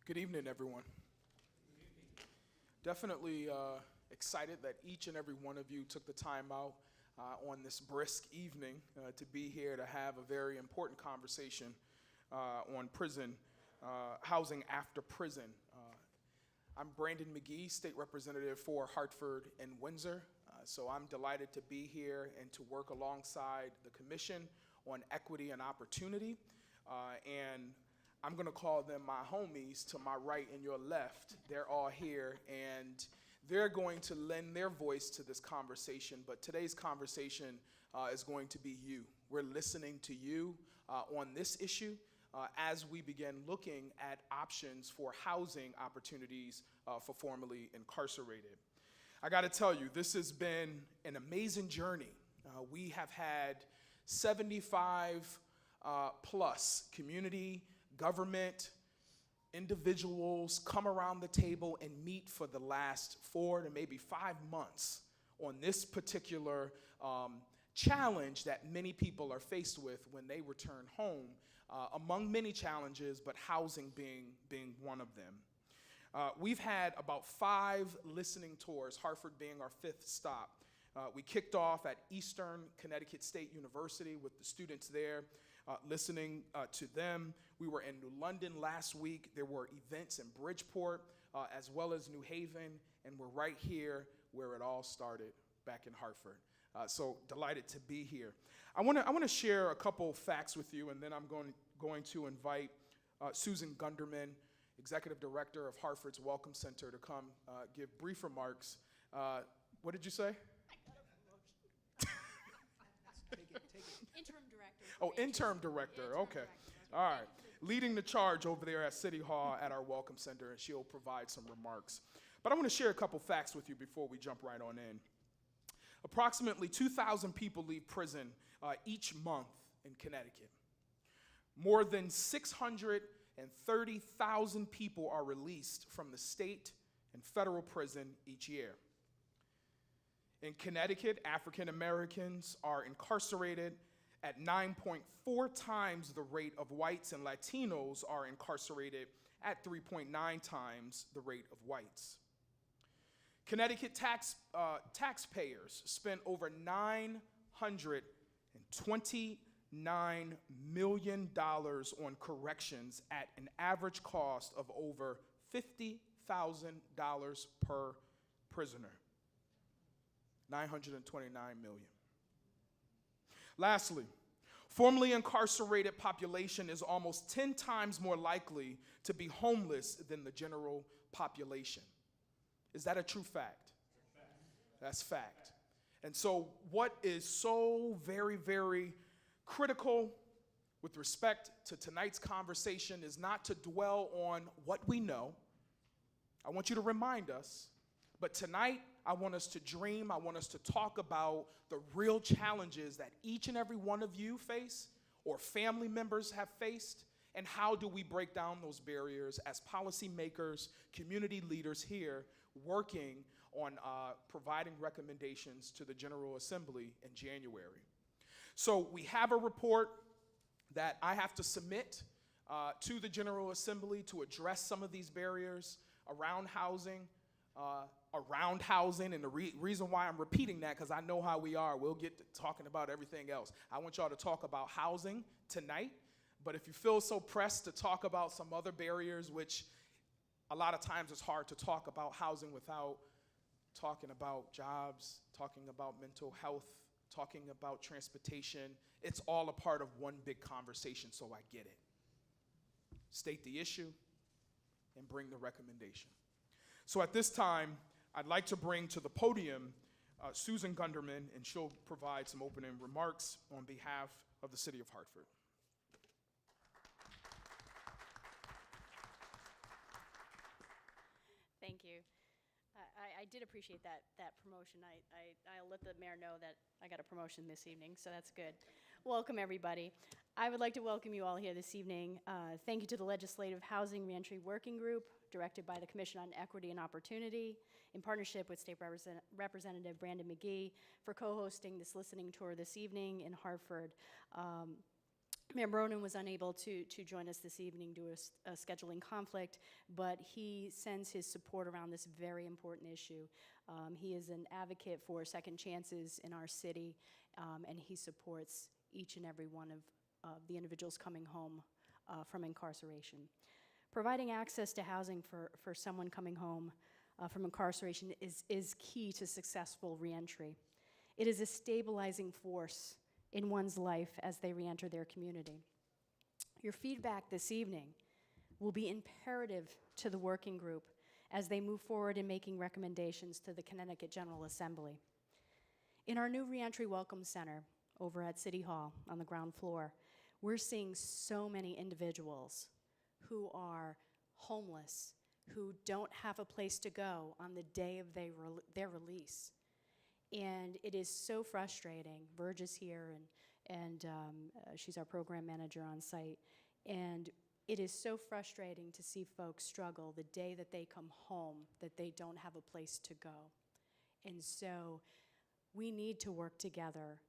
Good evening, everyone. Definitely excited that each and every one of you took the time out on this brisk evening to be here to have a very important conversation on prison, housing after prison. I'm Brandon McGee, State Representative for Hartford and Windsor. So I'm delighted to be here and to work alongside the Commission on Equity and Opportunity. And I'm going to call them my homies to my right and your left. They're all here, and they're going to lend their voice to this conversation. But today's conversation is going to be you. We're listening to you on this issue as we begin looking at options for housing opportunities for formerly incarcerated. I got to tell you, this has been an amazing journey. We have had 75 plus community, government, individuals come around the table and meet for the last 4 to maybe 5 months on this particular challenge that many people are faced with when they return home, among many challenges, but housing being one of them. We've had about 5 listening tours, Hartford being our 5th stop. We kicked off at Eastern Connecticut State University with the students there, listening to them. We were in New London last week. There were events in Bridgeport as well as New Haven, and we're right here where it all started back in Hartford. So delighted to be here. I want to share a couple facts with you, and then I'm going to invite Susan Gunderman, Executive Director of Hartford's Welcome Center, to come give brief remarks. What did you say? Interim director. Oh, interim director, okay. All right. Leading the charge over there at City Hall at our Welcome Center, and she'll provide some remarks. But I want to share a couple facts with you before we jump right on in. Approximately 2,000 people leave prison each month in Connecticut. More than 630,000 people are released from the state and federal prison each year. In Connecticut, African Americans are incarcerated at 9.4 times the rate of whites, and Latinos are incarcerated at 3.9 times the rate of whites. Connecticut taxpayers spent over $929 million on corrections at an average cost of over $50,000 per prisoner. $929 million. Lastly, formerly incarcerated population is almost 10 times more likely to be homeless than the general population. Is that a true fact? That's fact. And so what is so very, very critical with respect to tonight's conversation is not to dwell on what we know. I want you to remind us, but tonight I want us to dream, I want us to talk about the real challenges that each and every one of you face or family members have faced, and how do we break down those barriers as policymakers, community leaders here working on providing recommendations to the General Assembly in January. So we have a report that I have to submit to the General Assembly to address some of these barriers around housing, and the reason why I'm repeating that, because I know how we are. We'll get to talking about everything else. I want y'all to talk about housing tonight, but if you feel so pressed to talk about some other barriers, which a lot of times it's hard to talk about housing without talking about jobs, talking about mental health, talking about transportation. It's all a part of one big conversation, so I get it. State the issue and bring the recommendation. So at this time, I'd like to bring to the podium Susan Gunderman, and she'll provide some opening remarks on behalf of the City of Hartford. Thank you. I did appreciate that promotion. I'll let the mayor know that I got a promotion this evening, so that's good. Welcome, everybody. I would like to welcome you all here this evening. Thank you to the Legislative Housing Reentry Working Group, directed by the Commission on Equity and Opportunity, in partnership with State Representative Brandon McGee, for co-hosting this listening tour this evening in Hartford. Mayor Broden was unable to join us this evening due to a scheduling conflict, but he sends his support around this very important issue. He is an advocate for second chances in our city, and he supports each and every one of the individuals coming home from incarceration. Providing access to housing for someone coming home from incarceration is key to successful reentry. It is a stabilizing force in one's life as they reenter their community. Your feedback this evening will be imperative to the working group as they move forward in making recommendations to the Connecticut General Assembly. In our new Reentry Welcome Center over at City Hall on the ground floor, we're seeing so many individuals who are homeless, who don't have a place to go on the day of their release. And it is so frustrating. Verge is here, and she's our program manager on site. And it is so frustrating to see folks struggle the day that they come home, that they don't have a place to go. And so we need to work together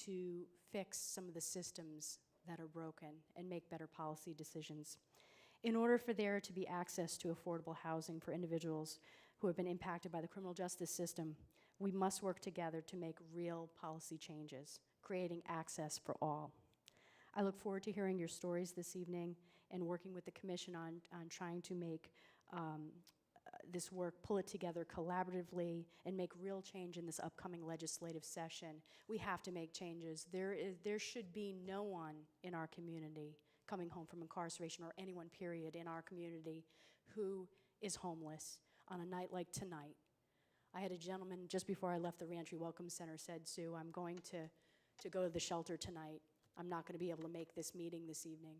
to fix some of the systems that are broken and make better policy decisions. In order for there to be access to affordable housing for individuals who have been impacted by the criminal justice system, we must work together to make real policy changes, creating access for all. I look forward to hearing your stories this evening and working with the Commission on trying to make this work, pull it together collaboratively, and make real change in this upcoming legislative session. We have to make changes. There should be no one in our community coming home from incarceration, or anyone, period, in our community who is homeless on a night like tonight. I had a gentleman just before I left the Reentry Welcome Center said, Sue, I'm going to go to the shelter tonight. I'm not going to be able to make this meeting this evening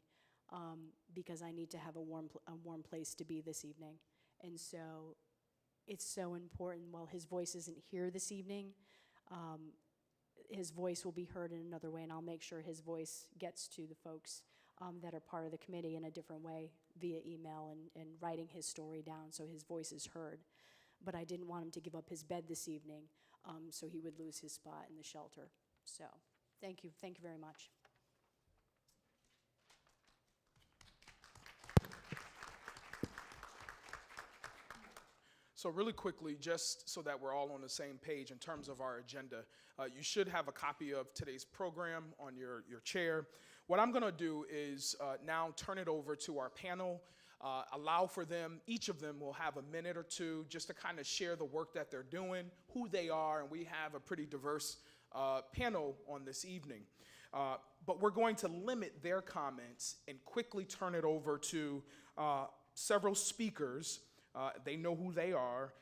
because I need to have a warm place to be this evening. And so it's so important. While his voice isn't here this evening, his voice will be heard in another way, and I'll make sure his voice gets to the folks that are part of the committee in a different way via email and writing his story down so his voice is heard. But I didn't want him to give up his bed this evening so he would lose his spot in the shelter. So thank you very much. So really quickly, just so that we're all on the same page in terms of our agenda, you should have a copy of today's program on your chair. What I'm going to do is now turn it over to our panel. Allow for them, each of them will have a minute or two just to kind of share the work that they're doing, who they are, and we have a pretty diverse panel on this evening. But we're going to limit their comments and quickly turn it over to several speakers. They know who they are.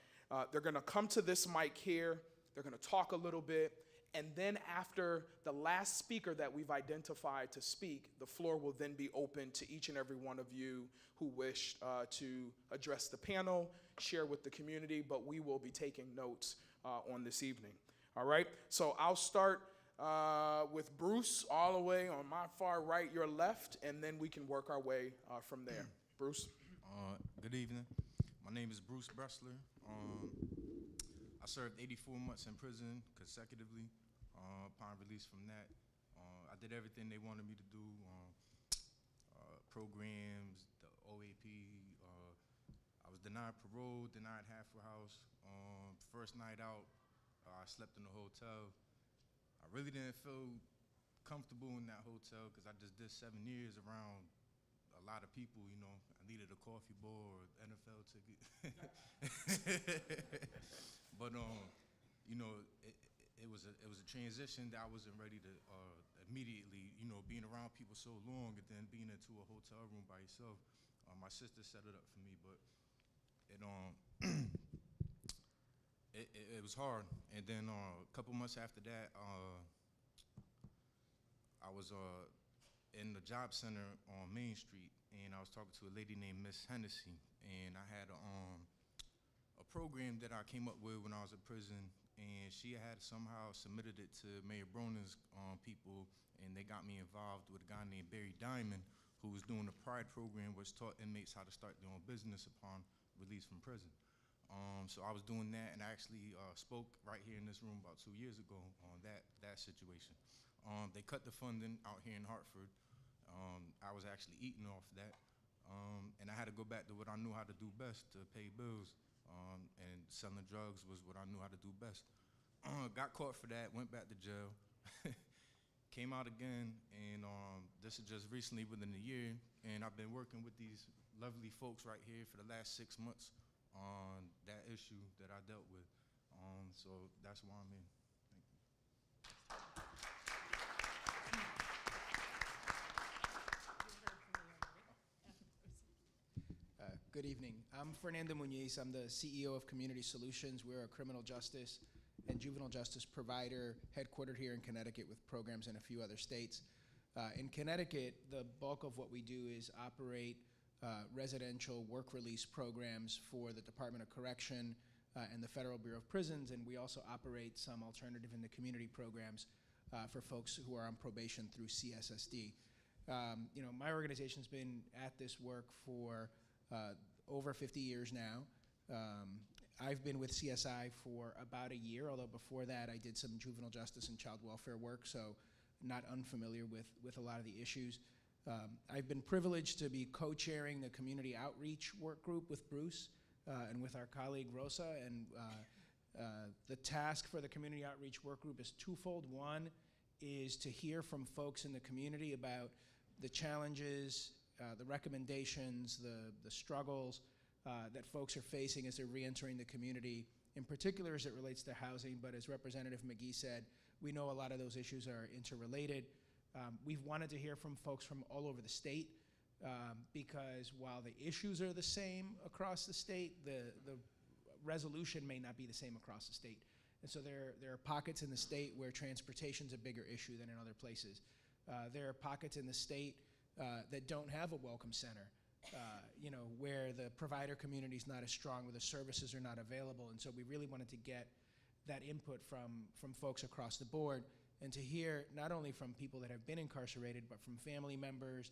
They're going to come to this mic here. They're going to talk a little bit. And then after the last speaker that we've identified to speak, the floor will then be open to each and every one of you who wish to address the panel, share with the community, but we will be taking notes on this evening. All right? So I'll start with Bruce all the way on my far right, your left, and then we can work our way from there. Bruce? Good evening. My name is Bruce Bressler. I served 84 months in prison consecutively. Upon release from that, I did everything they wanted me to do, programs, the OAP. I was denied parole, denied halfway house. First night out, I slept in a hotel. I really didn't feel comfortable in that hotel because I just did 7 years around a lot of people, you know. I needed a coffee bowl or NFL ticket. But you know, it was a transition that I wasn't ready to immediately, you know, being around people so long and then being into a hotel room by yourself. My sister set it up for me, but it was hard. And then a couple months after that, I was in the job center on Main Street, and I was talking to a lady named Miss Hennessy, and I had a program that I came up with when I was in prison, and she had somehow submitted it to Mayor Bronin's people, and they got me involved with a guy named Barry Diamond, who was doing a Pride program, which taught inmates how to start their own business upon release from prison. So I was doing that, and I actually spoke right here in this room about 2 years ago on that situation. They cut the funding out here in Hartford. I was actually eating off that. And I had to go back to what I knew how to do best, to pay bills. And selling drugs was what I knew how to do best. Got caught for that, went back to jail. Came out again, and this is just recently within a year, and I've been working with these lovely folks right here for the last 6 months on that issue that I dealt with. So that's why I'm in. Thank you. Good evening. I'm Fernando Muñiz. I'm the CEO of Community Solutions. We're a criminal justice and juvenile justice provider headquartered here in Connecticut with programs in a few other states. In Connecticut, the bulk of what we do is operate residential work release programs for the Department of Correction and the Federal Bureau of Prisons, and we also operate some alternative in the community programs for folks who are on probation through CSSD. My organization's been at this work for over 50 years now. I've been with CSI for about a year, although before that I did some juvenile justice and child welfare work, so not unfamiliar with a lot of the issues. I've been privileged to be co-chairing the community outreach work group with Bruce and with our colleague Rosa, and the task for the community outreach work group is twofold. One is to hear from folks in the community about the challenges, the recommendations, the struggles that folks are facing as they're reentering the community, in particular as it relates to housing, but as Representative McGee said, we know a lot of those issues are interrelated. We've wanted to hear from folks from all over the state because while the issues are the same across the state, the resolution may not be the same across the state. And so there are pockets in the state where transportation's a bigger issue than in other places. There are pockets in the state that don't have a welcome center, where the provider community is not as strong, where the services are not available. And so we really wanted to get that input from folks across the board, and to hear not only from people that have been incarcerated, but from family members,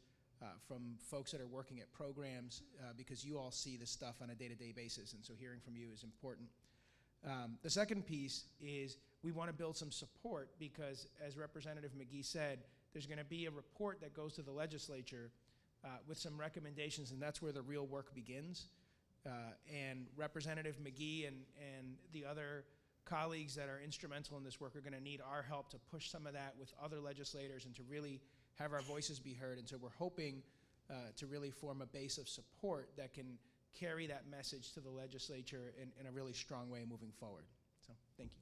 from folks that are working at programs, because you all see this stuff on a day-to-day basis, and so hearing from you is important. The second piece is we want to build some support because, as Representative McGee said, there's going to be a report that goes to the legislature with some recommendations, and that's where the real work begins. And Representative McGee and the other colleagues that are instrumental in this work are going to need our help to push some of that with other legislators and to really have our voices be heard. And so we're hoping to really form a base of support that can carry that message to the legislature in a really strong way moving forward. So thank you.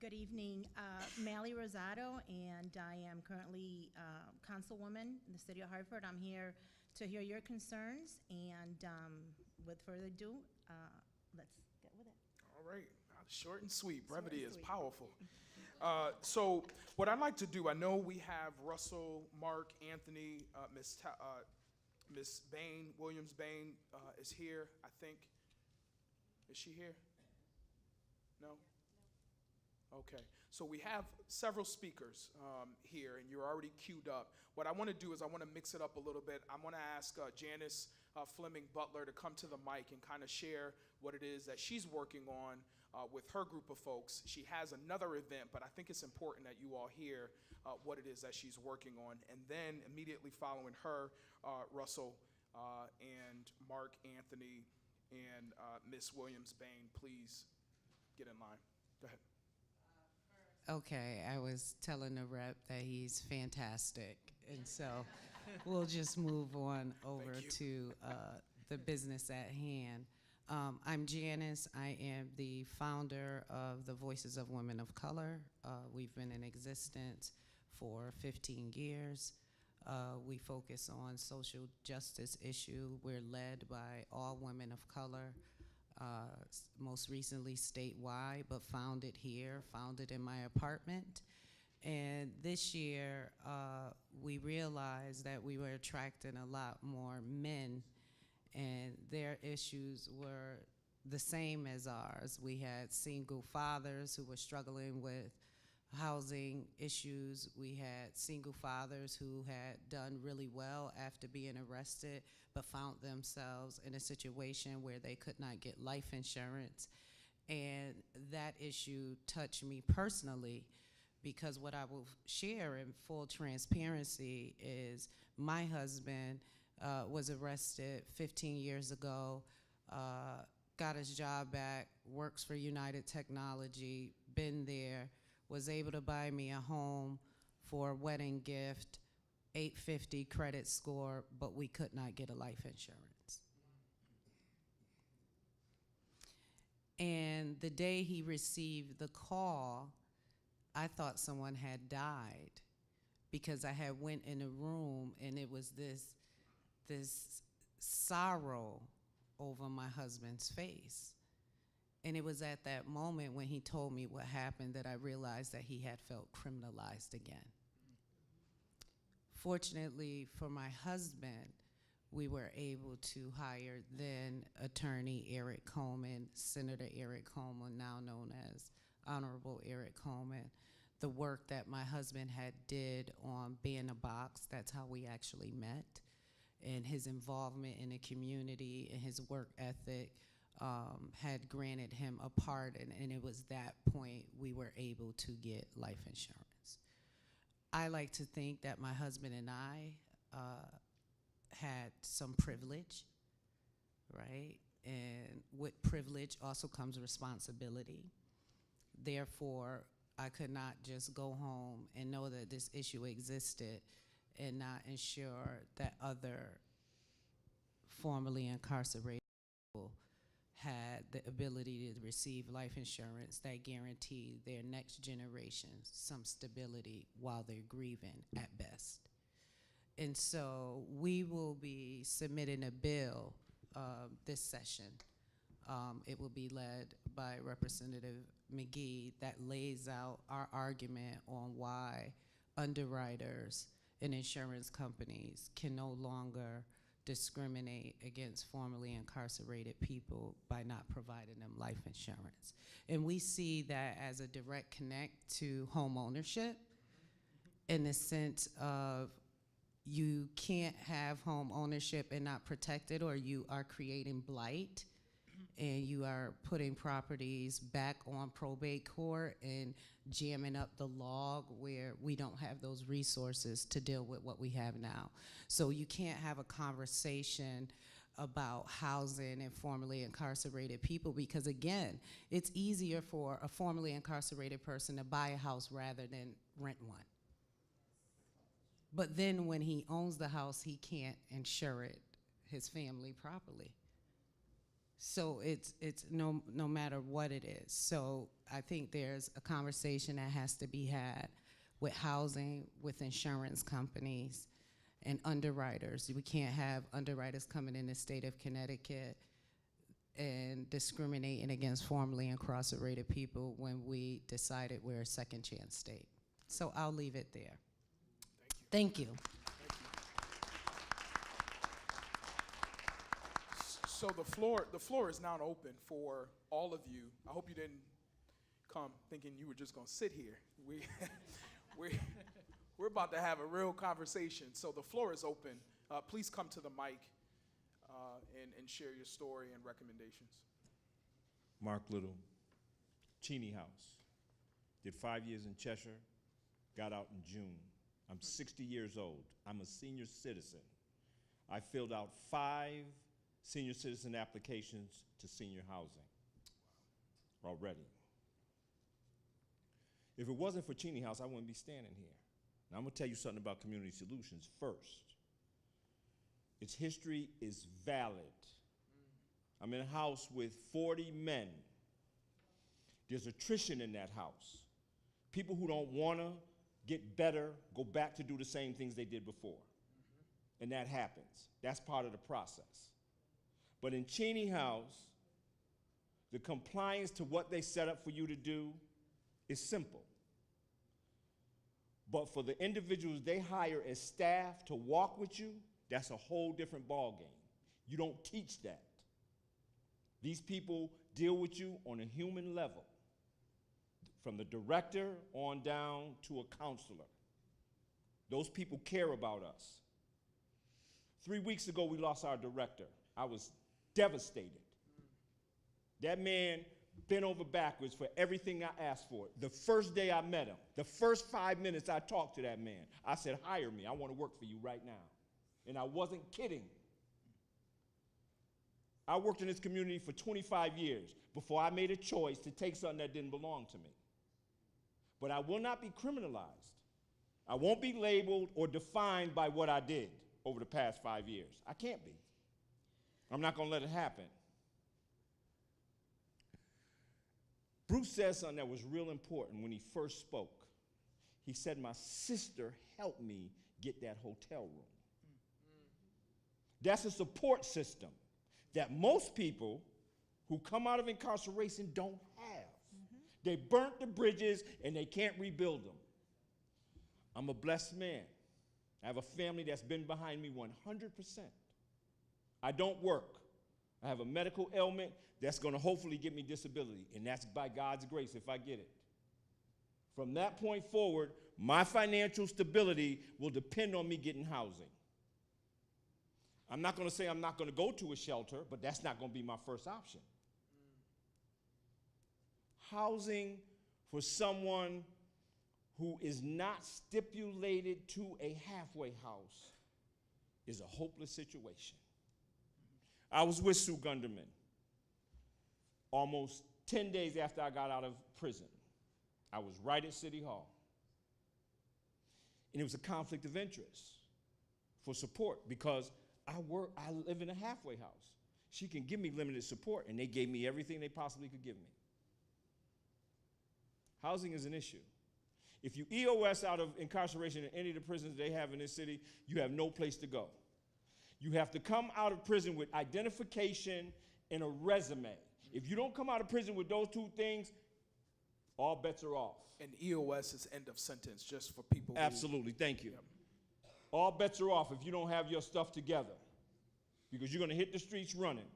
Good evening, Mally Rosado, and I am currently councilwoman in the city of Hartford. I'm here to hear your concerns, and with further ado, let's get with it. All right, short and sweet. Brevity is powerful. So what I'd like to do, I know we have Russell, Mark, Anthony, Miss Bain, Williams Bain is here, I think. Is she here? No? Okay, so we have several speakers here, and you're already queued up. What I want to do is I want to mix it up a little bit. I want to ask Janice Fleming Butler to come to the mic and kind of share what it is that she's working on with her group of folks. She has another event, but I think it's important that you all hear what it is that she's working on. And then immediately following her, Russell and Mark, Anthony, and Miss Williams Bain, please get in line. Go ahead. Okay, I was telling the rep that he's fantastic, and so we'll just move on over to the business at hand. I'm Janice. I am the founder of the Voices of Women of Color. We've been in existence for 15 years. We focus on social justice issue. We're led by all women of color. Most recently statewide, but founded here, founded in my apartment. And this year, we realized that we were attracting a lot more men, and their issues were the same as ours. We had single fathers who were struggling with housing issues. We had single fathers who had done really well after being arrested, but found themselves in a situation where they could not get life insurance. And that issue touched me personally because what I will share in full transparency is my husband was arrested 15 years ago, got his job back, works for United Technology, been there, was able to buy me a home for a wedding gift, 850 credit score, but we could not get a life insurance. And the day he received the call, I thought someone had died because I had went in a room and it was this sorrow over my husband's face. And it was at that moment when he told me what happened that I realized that he had felt criminalized again. Fortunately for my husband, we were able to hire then attorney Eric Coleman, Senator Eric Coleman, now known as Honorable Eric Coleman. The work that my husband had did on Being a Box, that's how we actually met, and his involvement in the community and his work ethic had granted him a pardon, and it was that point we were able to get life insurance. I like to think that my husband and I had some privilege, right? And with privilege also comes responsibility. Therefore, I could not just go home and know that this issue existed and not ensure that other formerly incarcerated people had the ability to receive life insurance that guaranteed their next generation some stability while they're grieving at best. And so we will be submitting a bill this session. It will be led by Representative McGee that lays out our argument on why underwriters and insurance companies can no longer discriminate against formerly incarcerated people by not providing them life insurance. And we see that as a direct connect to home ownership in the sense of you can't have home ownership and not protect it, or you are creating blight and you are putting properties back on probate court and jamming up the log where we don't have those resources to deal with what we have now. So you can't have a conversation about housing and formerly incarcerated people because, again, it's easier for a formerly incarcerated person to buy a house rather than rent one. But then when he owns the house, he can't insure it, his family, properly. So it's no matter what it is. So I think there's a conversation that has to be had with housing, with insurance companies, and underwriters. We can't have underwriters coming in the state of Connecticut and discriminating against formerly incarcerated people when we decided we're a second chance state. So I'll leave it there. Thank you. So the floor is now open for all of you. I hope you didn't come thinking you were just going to sit here. We're about to have a real conversation. So the floor is open. Please come to the mic and share your story and recommendations. Mark Little, Cheney House. Did 5 years in Cheshire, got out in June. I'm 60 years old. I'm a senior citizen. I filled out 5 senior citizen applications to senior housing already. If it wasn't for Cheney House, I wouldn't be standing here. Now I'm gonna tell you something about Community Solutions first. Its history is valid. I'm in a house with 40 men. There's attrition in that house. People who don't wanna get better go back to do the same things they did before. And that happens. That's part of the process. But in Cheney House, the compliance to what they set up for you to do is simple. But for the individuals they hire as staff to walk with you, that's a whole different ballgame. You don't teach that. These people deal with you on a human level, from the director on down to a counselor. Those people care about us. 3 weeks ago, we lost our director. I was devastated. That man bent over backwards for everything I asked for. The first day I met him, the first 5 minutes I talked to that man, I said, hire me. I want to work for you right now. And I wasn't kidding. I worked in this community for 25 years before I made a choice to take something that didn't belong to me. But I will not be criminalized. I won't be labeled or defined by what I did over the past 5 years. I can't be. I'm not going to let it happen. Bruce said something that was real important when he first spoke. He said, my sister helped me get that hotel room. That's a support system that most people who come out of incarceration don't have. They burnt the bridges and they can't rebuild them. I'm a blessed man. I have a family that's been behind me 100%. I don't work. I have a medical ailment that's going to hopefully give me disability, and that's by God's grace if I get it. From that point forward, my financial stability will depend on me getting housing. I'm not going to say I'm not going to go to a shelter, but that's not going to be my first option. Housing for someone who is not stipulated to a halfway house is a hopeless situation. I was with Sue Gunderman almost 10 days after I got out of prison. I was right at City Hall. And it was a conflict of interest for support because I live in a halfway house. She can give me limited support, and they gave me everything they possibly could give me. Housing is an issue. If you EOS out of incarceration in any of the prisons they have in this city, you have no place to go. You have to come out of prison with identification and a resume. If you don't come out of prison with those two things, all bets are off. And EOS is end of sentence, just for people. Absolutely, thank you. Yep. All bets are off if you don't have your stuff together, because you're going to hit the streets running.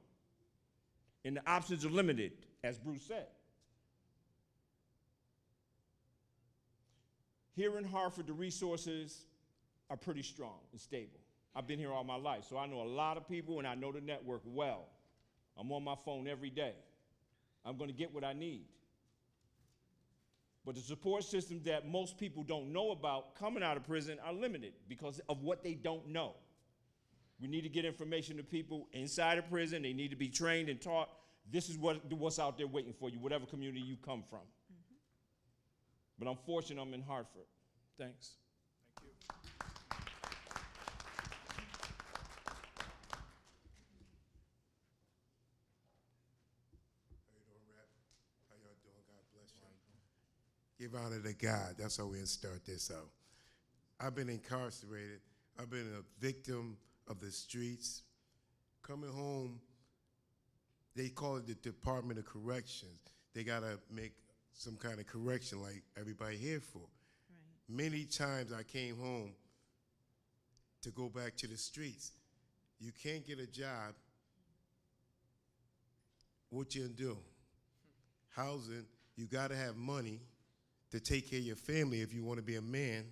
And the options are limited, as Bruce said. Here in Hartford, the resources are pretty strong and stable. I've been here all my life, so I know a lot of people and I know the network well. I'm on my phone every day. I'm going to get what I need. But the support systems that most people don't know about coming out of prison are limited because of what they don't know. We need to get information to people inside of prison. They need to be trained and taught. This is what's out there waiting for you, whatever community you come from. But I'm fortunate I'm in Hartford. Thanks. Thank you. How you doing, Rep? How y'all doing? God bless you. Give honor to God. That's how we're going to start this out. I've been incarcerated. I've been a victim of the streets. Coming home, they call it the Department of Corrections. They got to make some kind of correction like everybody here for. Right. Many times I came home to go back to the streets. You can't get a job. What you gonna do? Housing, you gotta have money to take care of your family if you wanna be a man.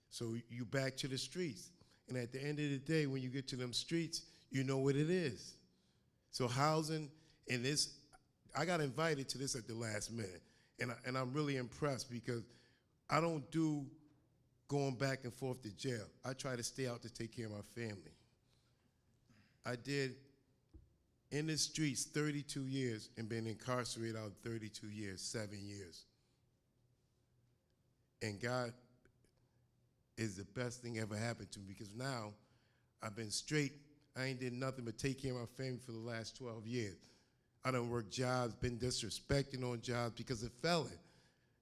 So you back to the streets. And at the end of the day, when you get to them streets, you know what it is. So housing, and this, I got invited to this at the last minute, and I'm really impressed because I don't do going back and forth to jail. I try to stay out to take care of my family. I did in the streets 32 years and been incarcerated out 32 years, 7 years. And God is the best thing ever happened to me because now I've been straight. I ain't did nothing but take care of my family for the last 12 years. I done worked jobs, been disrespected on jobs because of felon.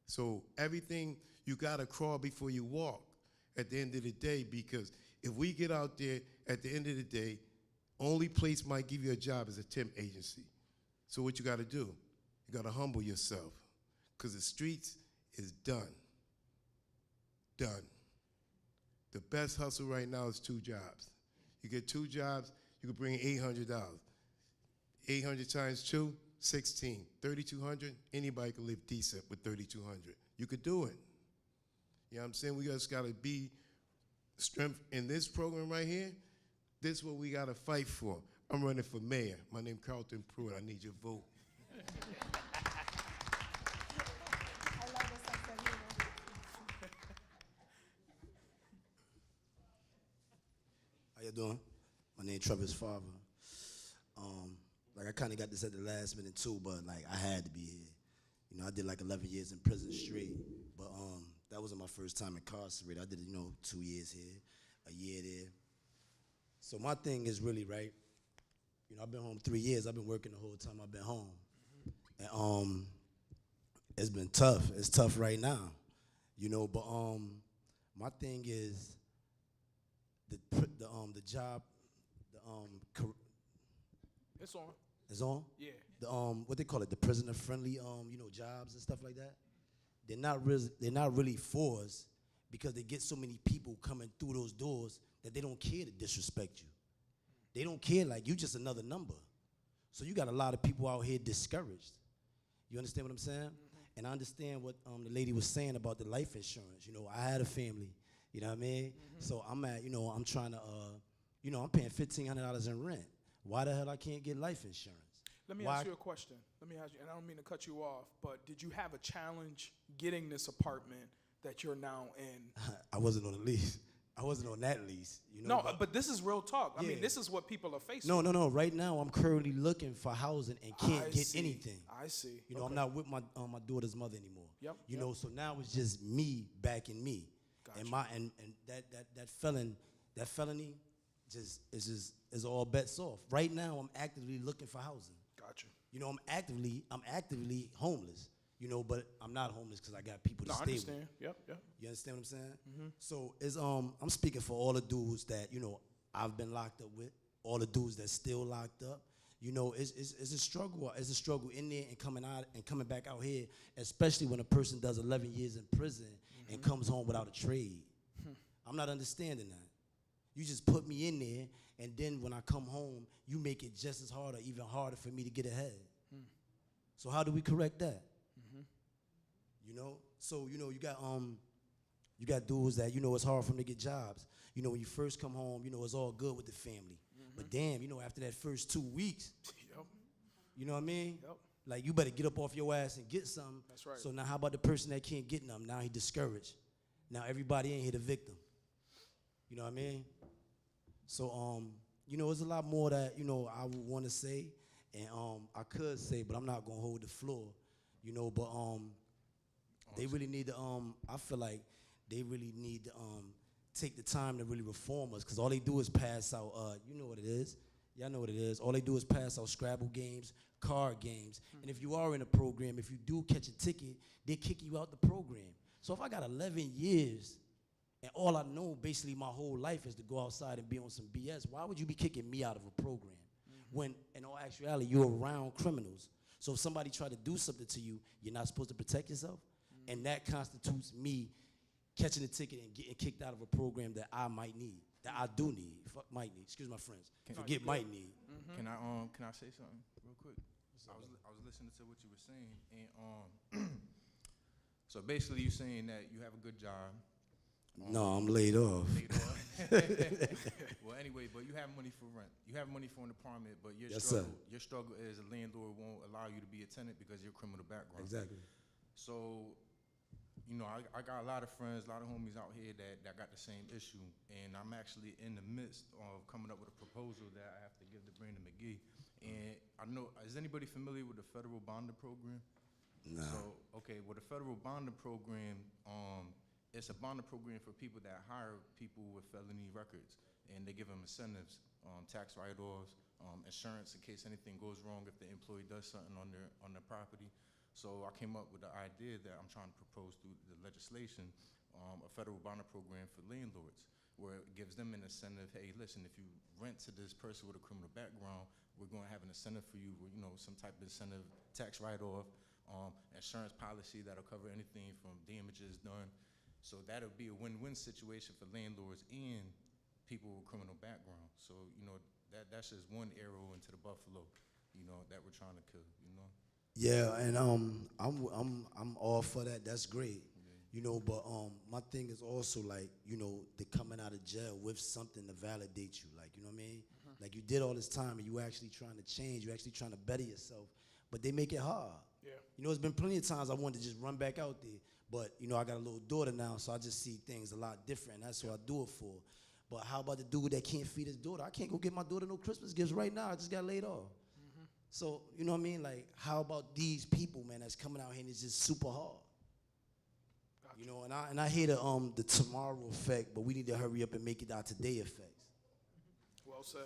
So everything, you gotta crawl before you walk at the end of the day, because if we get out there at the end of the day, only place might give you a job is a temp agency. So what you gotta do? You gotta humble yourself, because the streets is done. Done. The best hustle right now is 2 jobs. You get 2 jobs, you can bring $800. 800 times 2, 16. 3,200, anybody can live decent with 3,200. You could do it. You know what I'm saying? We just gotta be strength in this program right here. This is what we gotta fight for. I'm running for mayor. My name's Carlton Pruitt. I need your vote. you doing? My name Trevor's father. Like I kind of got this at the last minute too, but like I had to be here. You know, I did like 11 years in prison straight, but that wasn't my first time incarcerated. I did, 2 years here, a year there. So my thing is really, right, I've been home 3 years. I've been working the whole time I've been home. And it's been tough. It's tough right now, but my thing is the job, It's on. is on? Yeah. The what they call it, the prisoner friendly jobs and stuff like that. They're not really for us because they get so many people coming through those doors that they don't care to disrespect you. They don't care, like you just another number. So you got a lot of people out here discouraged. You understand what I'm saying? Mm-hmm. And I understand what the lady was saying about the life insurance. I had a family, you know what I mean? Mm-hmm. So I'm at, I'm trying to, I'm paying $1,500 in rent. Why the hell I can't get life insurance? Let me ask you a question. Let me ask you, and I don't mean to cut you off, but did you have a challenge getting this apartment that you're now in? I wasn't on the lease. I wasn't on that lease. No, but this is real talk. Yeah. I mean, this is what people are facing. No. Right now, I'm currently looking for housing and can't get anything. I see. I'm not with my daughter's mother anymore. Yep. So now it's just me backing me, Gotcha. and that felony is all bets off. Right now, I'm actively looking for housing. Gotcha. I'm actively homeless. But I'm not homeless because I got people to stay with. I understand. Yep. You understand what I'm saying? Mm-hmm. So it's I'm speaking for all the dudes that I've been locked up with, all the dudes that's still locked up. It's a struggle. It's a struggle in there and coming back out here, especially when a person does 11 years in prison and comes home without a trade. I'm not understanding that. You just put me in there, and then when I come home, you make it just as hard or even harder for me to get ahead. So how do we correct that? So you got dudes that it's hard for them to get jobs. When you first come home, it's all good with the family. But damn, after that first 2 weeks, Yep. you know what I mean? Yep. Like you better get up off your ass and get something. That's right. So now how about the person that can't get nothing? Now he discouraged. Now everybody ain't here the victim. You know what I mean? So there's a lot more that I would want to say, and I could say, but I'm not gonna hold the floor. But they really need to, I feel like they really need to take the time to really reform us, because all they do is pass out, you know what it is. Y'all know what it is. All they do is pass out Scrabble games, card games. And if you are in a program, if you do catch a ticket, they kick you out the program. So if I got 11 years and all I know basically my whole life is to go outside and be on some BS, why would you be kicking me out of a program when in all actuality you're around criminals? So if somebody try to do something to you, you're not supposed to protect yourself? And that constitutes me catching a ticket and getting kicked out of a program that I might need, that I do need. Fuck might need. Excuse my friends. Forget might need. Can I say something real quick? I was listening to what you were saying, and so basically you're saying that you have a good job. No, I'm laid off. Well, anyway, but you have money for rent. You have money for an apartment, but your Yes, struggle is a landlord won't allow you to be a tenant because of your criminal background. Exactly. So, I got a lot of friends, a lot of homies out here that got the same issue, and I'm actually in the midst of coming up with a proposal that I have to give to Brandon McGee. And I know, is anybody familiar with the federal bonding program? No. So, okay, well, the federal bonding program, it's a bonding program for people that hire people with felony records, and they give them incentives, tax write-offs, insurance in case anything goes wrong if the employee does something on their property. So I came up with the idea that I'm trying to propose through the legislation, a federal bonding program for landlords, where it gives them an incentive. Hey, listen, if you rent to this person with a criminal background, we're going to have an incentive for you, some type of incentive, tax write-off, insurance policy that'll cover anything from damages done. So that'll be a win-win situation for landlords and people with criminal background. So that's just one arrow into the buffalo, that we're trying to kill. Yeah, and I'm all for that. That's great. But my thing is also like, the coming out of jail with something to validate you. Like, you know what I mean? Like you did all this time and you actually trying to change, you actually trying to better yourself, but they make it hard. Yeah. It's been plenty of times I wanted to just run back out there, but I got a little daughter now, so I just see things a lot different. That's what I do it for. But how about the dude that can't feed his daughter? I can't go get my daughter no Christmas gifts right now. I just got laid off. So, you know what I mean? Like, how about these people, man, that's coming out here and it's just super hard? You know, and I hear the tomorrow effect, but we need to hurry up and make it our today effects. Well said.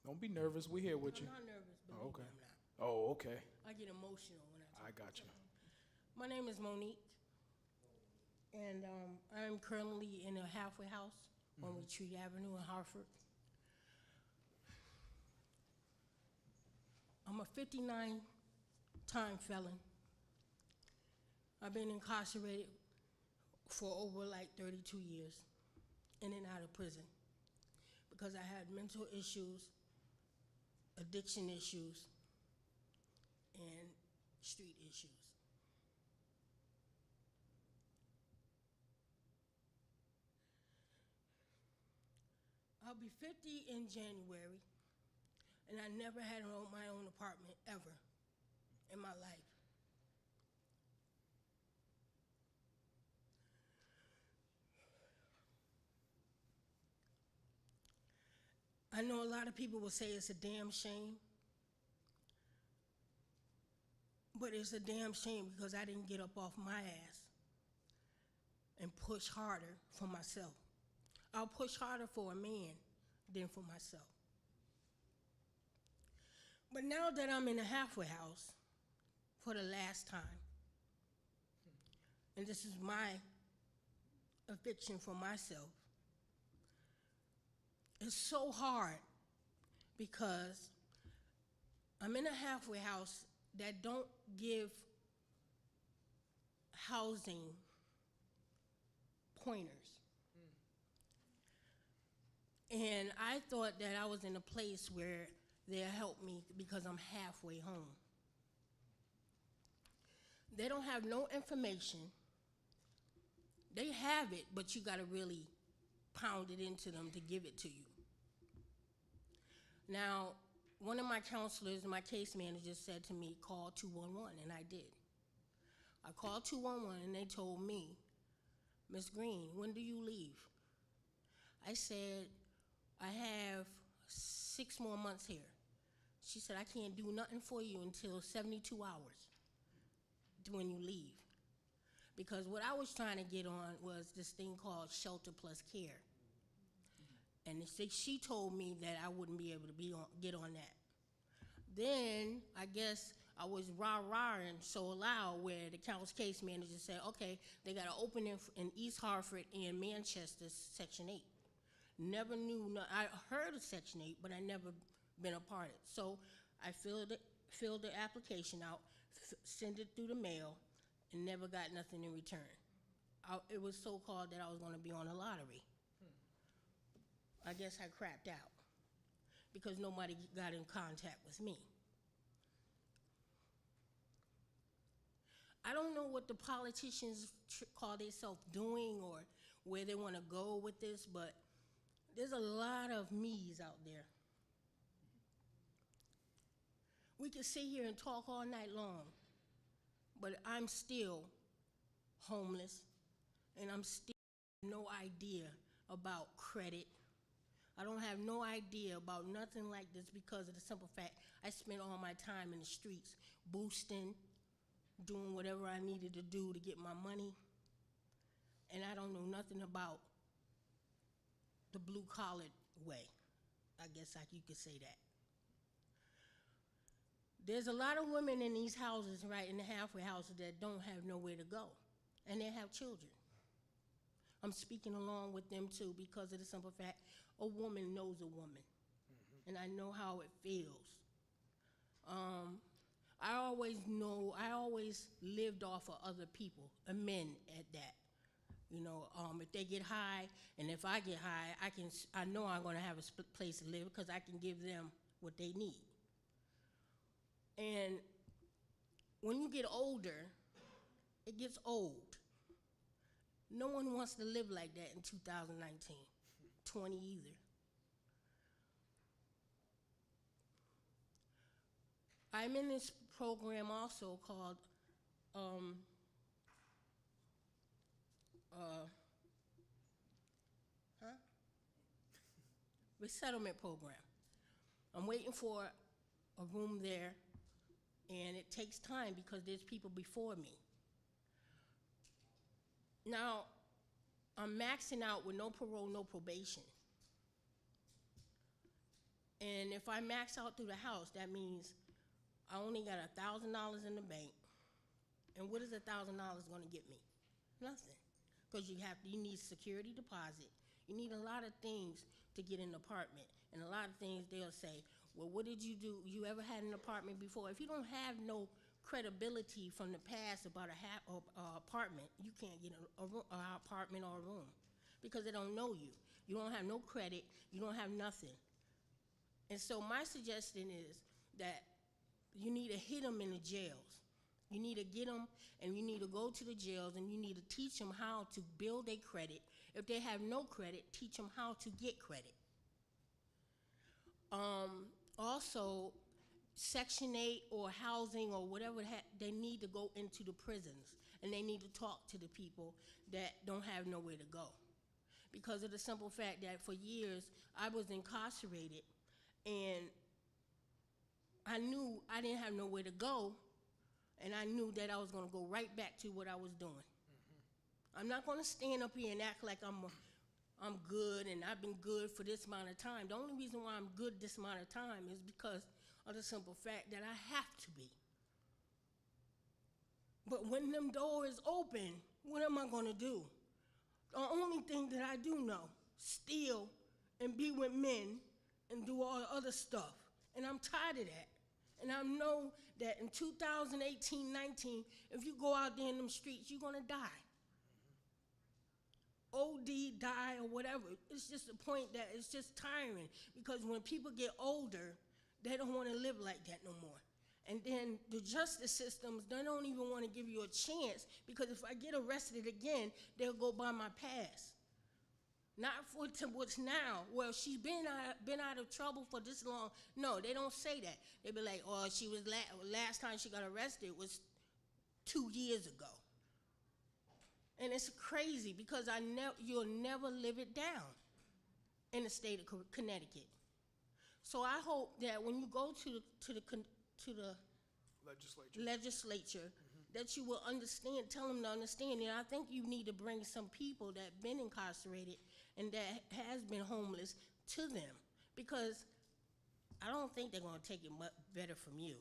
Don't be nervous. We're here with you. I'm not nervous, believe Oh, okay. me, I'm not. Oh, okay. I get emotional when I I talk. got you. My name is Monique, and I'm currently in a halfway house on Retreat Avenue in Hartford. I'm a 59-time felon. I've been incarcerated for over like 32 years, in and out of prison, because I had mental issues, addiction issues, and street issues. I'll be 50 in January, and I never had my own apartment ever in my life. I know a lot of people will say it's a damn shame, but it's a damn shame because I didn't get up off my ass and push harder for myself. I'll push harder for a man than for myself. But now that I'm in a halfway house for the last time, and this is my eviction for myself, it's so hard because I'm in a halfway house that don't give housing pointers. And I thought that I was in a place where they'll help me because I'm halfway home. They don't have no information. They have it, but you gotta really pound it into them to give it to you. Now, one of my counselors, my case manager, said to me, call 211, and I did. I called 211, and they told me, Ms. Green, when do you leave? I said, I have 6 more months here. She said, I can't do nothing for you until 72 hours when you leave. Because what I was trying to get on was this thing called Shelter Plus Care. And she told me that I wouldn't be able to get on that. Then, I guess, I was rah-rahing so loud where the case manager said, okay, they got an opening in East Hartford and Manchester, Section 8. Never knew, I heard of Section 8, but I never been a part of it. So I filled the application out, sent it through the mail, and never got nothing in return. It was so called that I was gonna be on a lottery. I guess I crapped out because nobody got in contact with me. I don't know what the politicians call themselves doing or where they want to go with this, but there's a lot of me's out there. We can sit here and talk all night long, but I'm still homeless, and I'm still no idea about credit. I don't have no idea about nothing like this because of the simple fact I spent all my time in the streets boosting, doing whatever I needed to do to get my money, and I don't know nothing about the blue-collar way. I guess you could say that. There's a lot of women in these houses, right, in the halfway houses that don't have nowhere to go, and they have children. I'm speaking along with them too because of the simple fact a woman knows a woman, and I know how it feels. I always lived off of other people, men at that. You know, if they get high, and if I get high, I know I'm gonna have a place to live because I can give them what they need. And when you get older, it gets old. No one wants to live like that in 2019, 20 either. I'm in this program also called resettlement program. I'm waiting for a room there, and it takes time because there's people before me. Now, I'm maxing out with no parole, no probation. And if I max out through the house, that means I only got $1,000 in the bank. And what is $1,000 gonna get me? Nothing. Because you need security deposit. You need a lot of things to get an apartment. And a lot of things they'll say, well, what did you do? You ever had an apartment before? If you don't have no credibility from the past about a apartment, you can't get an apartment or a room because they don't know you. You don't have no credit. You don't have nothing. And so my suggestion is that you need to hit them in the jails. You need to get them, and you need to go to the jails, and you need to teach them how to build their credit. If they have no credit, teach them how to get credit. Also, Section 8 or housing or whatever, they need to go into the prisons, and they need to talk to the people that don't have nowhere to go. Because of the simple fact that for years, I was incarcerated, and I knew I didn't have nowhere to go, and I knew that I was gonna go right back to what I was doing. I'm not gonna stand up here and act like I'm good and I've been good for this amount of time. The only reason why I'm good this amount of time is because of the simple fact that I have to be. But when them doors open, what am I gonna do? The only thing that I do know, steal and be with men and do all the other stuff. And I'm tired of that. And I know that in 2018, 19, if you go out there in them streets, you're gonna die. OD, die, or whatever. It's just a point that it's just tiring because when people get older, they don't wanna live like that no more. And then the justice systems, they don't even wanna give you a chance because if I get arrested again, they'll go by my past. Not for what's now. Well, she's been out of trouble for this long. No, they don't say that. They be like, oh, she was last time she got arrested was 2 years ago. And it's crazy because you'll never live it down in the state of Connecticut. So I hope that when you go to the legislature, that you will understand, tell them to understand. And I think you need to bring some people that have been incarcerated and that has been homeless to them, because I don't think they're gonna take it better from you.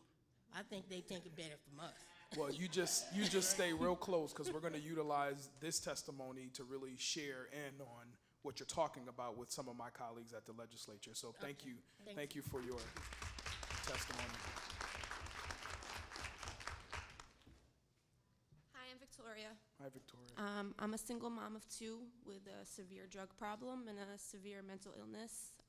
I think they take it better from us. Well, you just stay real close because we're going to utilize this testimony to really share in on what you're talking about with some of my colleagues at the legislature. So thank you for your testimony. Hi, I'm Victoria. Hi, Victoria. I'm a single mom of 2 with a severe drug problem and a severe mental illness.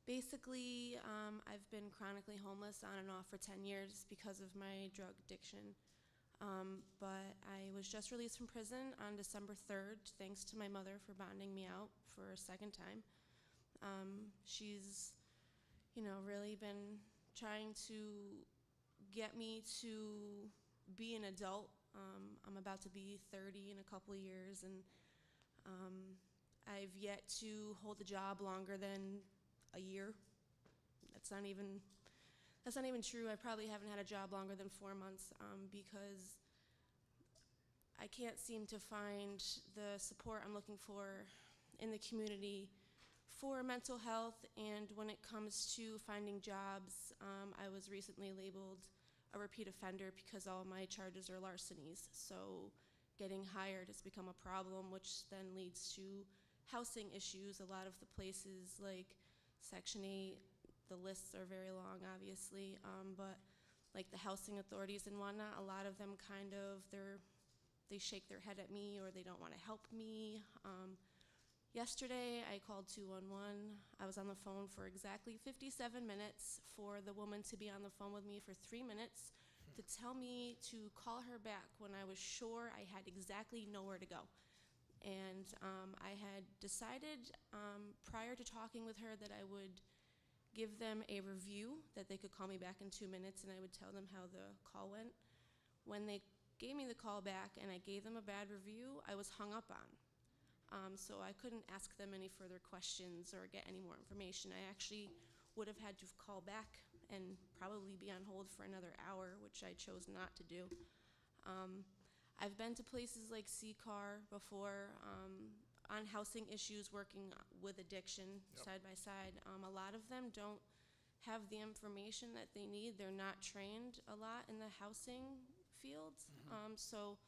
Basically, I've been chronically homeless on and off for 10 years because of my drug addiction. But I was just released from prison on December 3rd, thanks to my mother for bonding me out for a second time. She's, really been trying to get me to be an adult. I'm about to be 30 in a couple of years, and I've yet to hold a job longer than a year. That's not even true. I probably haven't had a job longer than 4 months because I can't seem to find the support I'm looking for in the community for mental health. And when it comes to finding jobs, I was recently labeled a repeat offender because all my charges are larcenies. So getting hired has become a problem, which then leads to housing issues. A lot of the places like Section 8, the lists are very long, obviously, but like the housing authorities and whatnot, a lot of them they shake their head at me or they don't want to help me. Yesterday, I called 211. I was on the phone for exactly 57 minutes for the woman to be on the phone with me for 3 minutes to tell me to call her back when I was sure I had exactly nowhere to go. And I had decided prior to talking with her that I would give them a review that they could call me back in 2 minutes, and I would tell them how the call went. When they gave me the call back and I gave them a bad review, I was hung up on. So I couldn't ask them any further questions or get any more information. I actually would have had to call back and probably be on hold for another hour, which I chose not to do. I've been to places like CCAR before on housing issues, working with addiction side by side. A lot of them don't have the information that they need. They're not trained a lot in the housing fields. So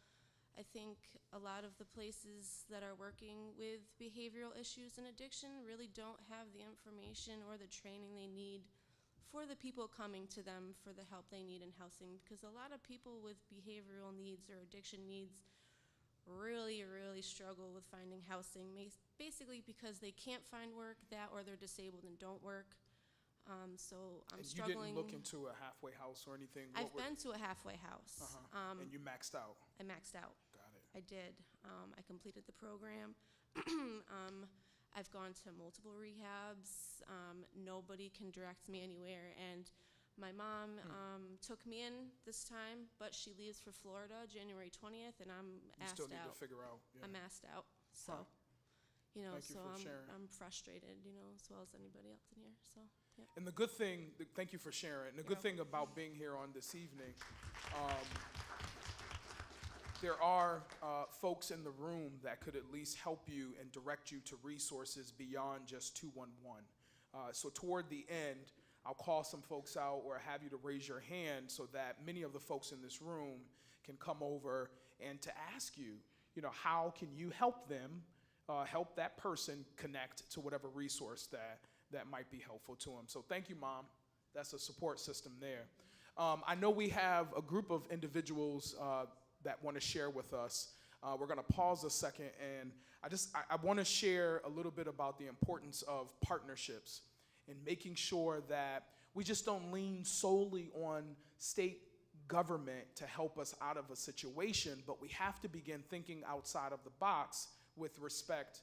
I think a lot of the places that are working with behavioral issues and addiction really don't have the information or the training they need for the people coming to them for the help they need in housing, because a lot of people with behavioral needs or addiction needs really, really struggle with finding housing, basically because they can't find work, that or they're disabled and don't work. So I'm struggling. You didn't look into a halfway house or anything? I've been to a halfway house. And you maxed out? I maxed out. Got it. I did. I completed the program. I've gone to multiple rehabs. Nobody can direct me anywhere. And my mom took me in this time, but she leaves for Florida January 20th, and I'm asked You still need out. to figure out. Yeah. I'm asked out. So, you know, Thank you for sharing. I'm frustrated, you know, as well as anybody else in here. So, yeah. And the good thing, thank you for sharing. The good thing about being here on this evening, there are folks in the room that could at least help you and direct you to resources beyond just 211. So toward the end, I'll call some folks out or have you to raise your hand so that many of the folks in this room can come over and to ask you, you know, how can you help them, help that person connect to whatever resource that might be helpful to them. So thank you, Mom. That's a support system there. I know we have a group of individuals that want to share with us. We're going to pause a second, and I want to share a little bit about the importance of partnerships and making sure that we just don't lean solely on state government to help us out of a situation, but we have to begin thinking outside of the box with respect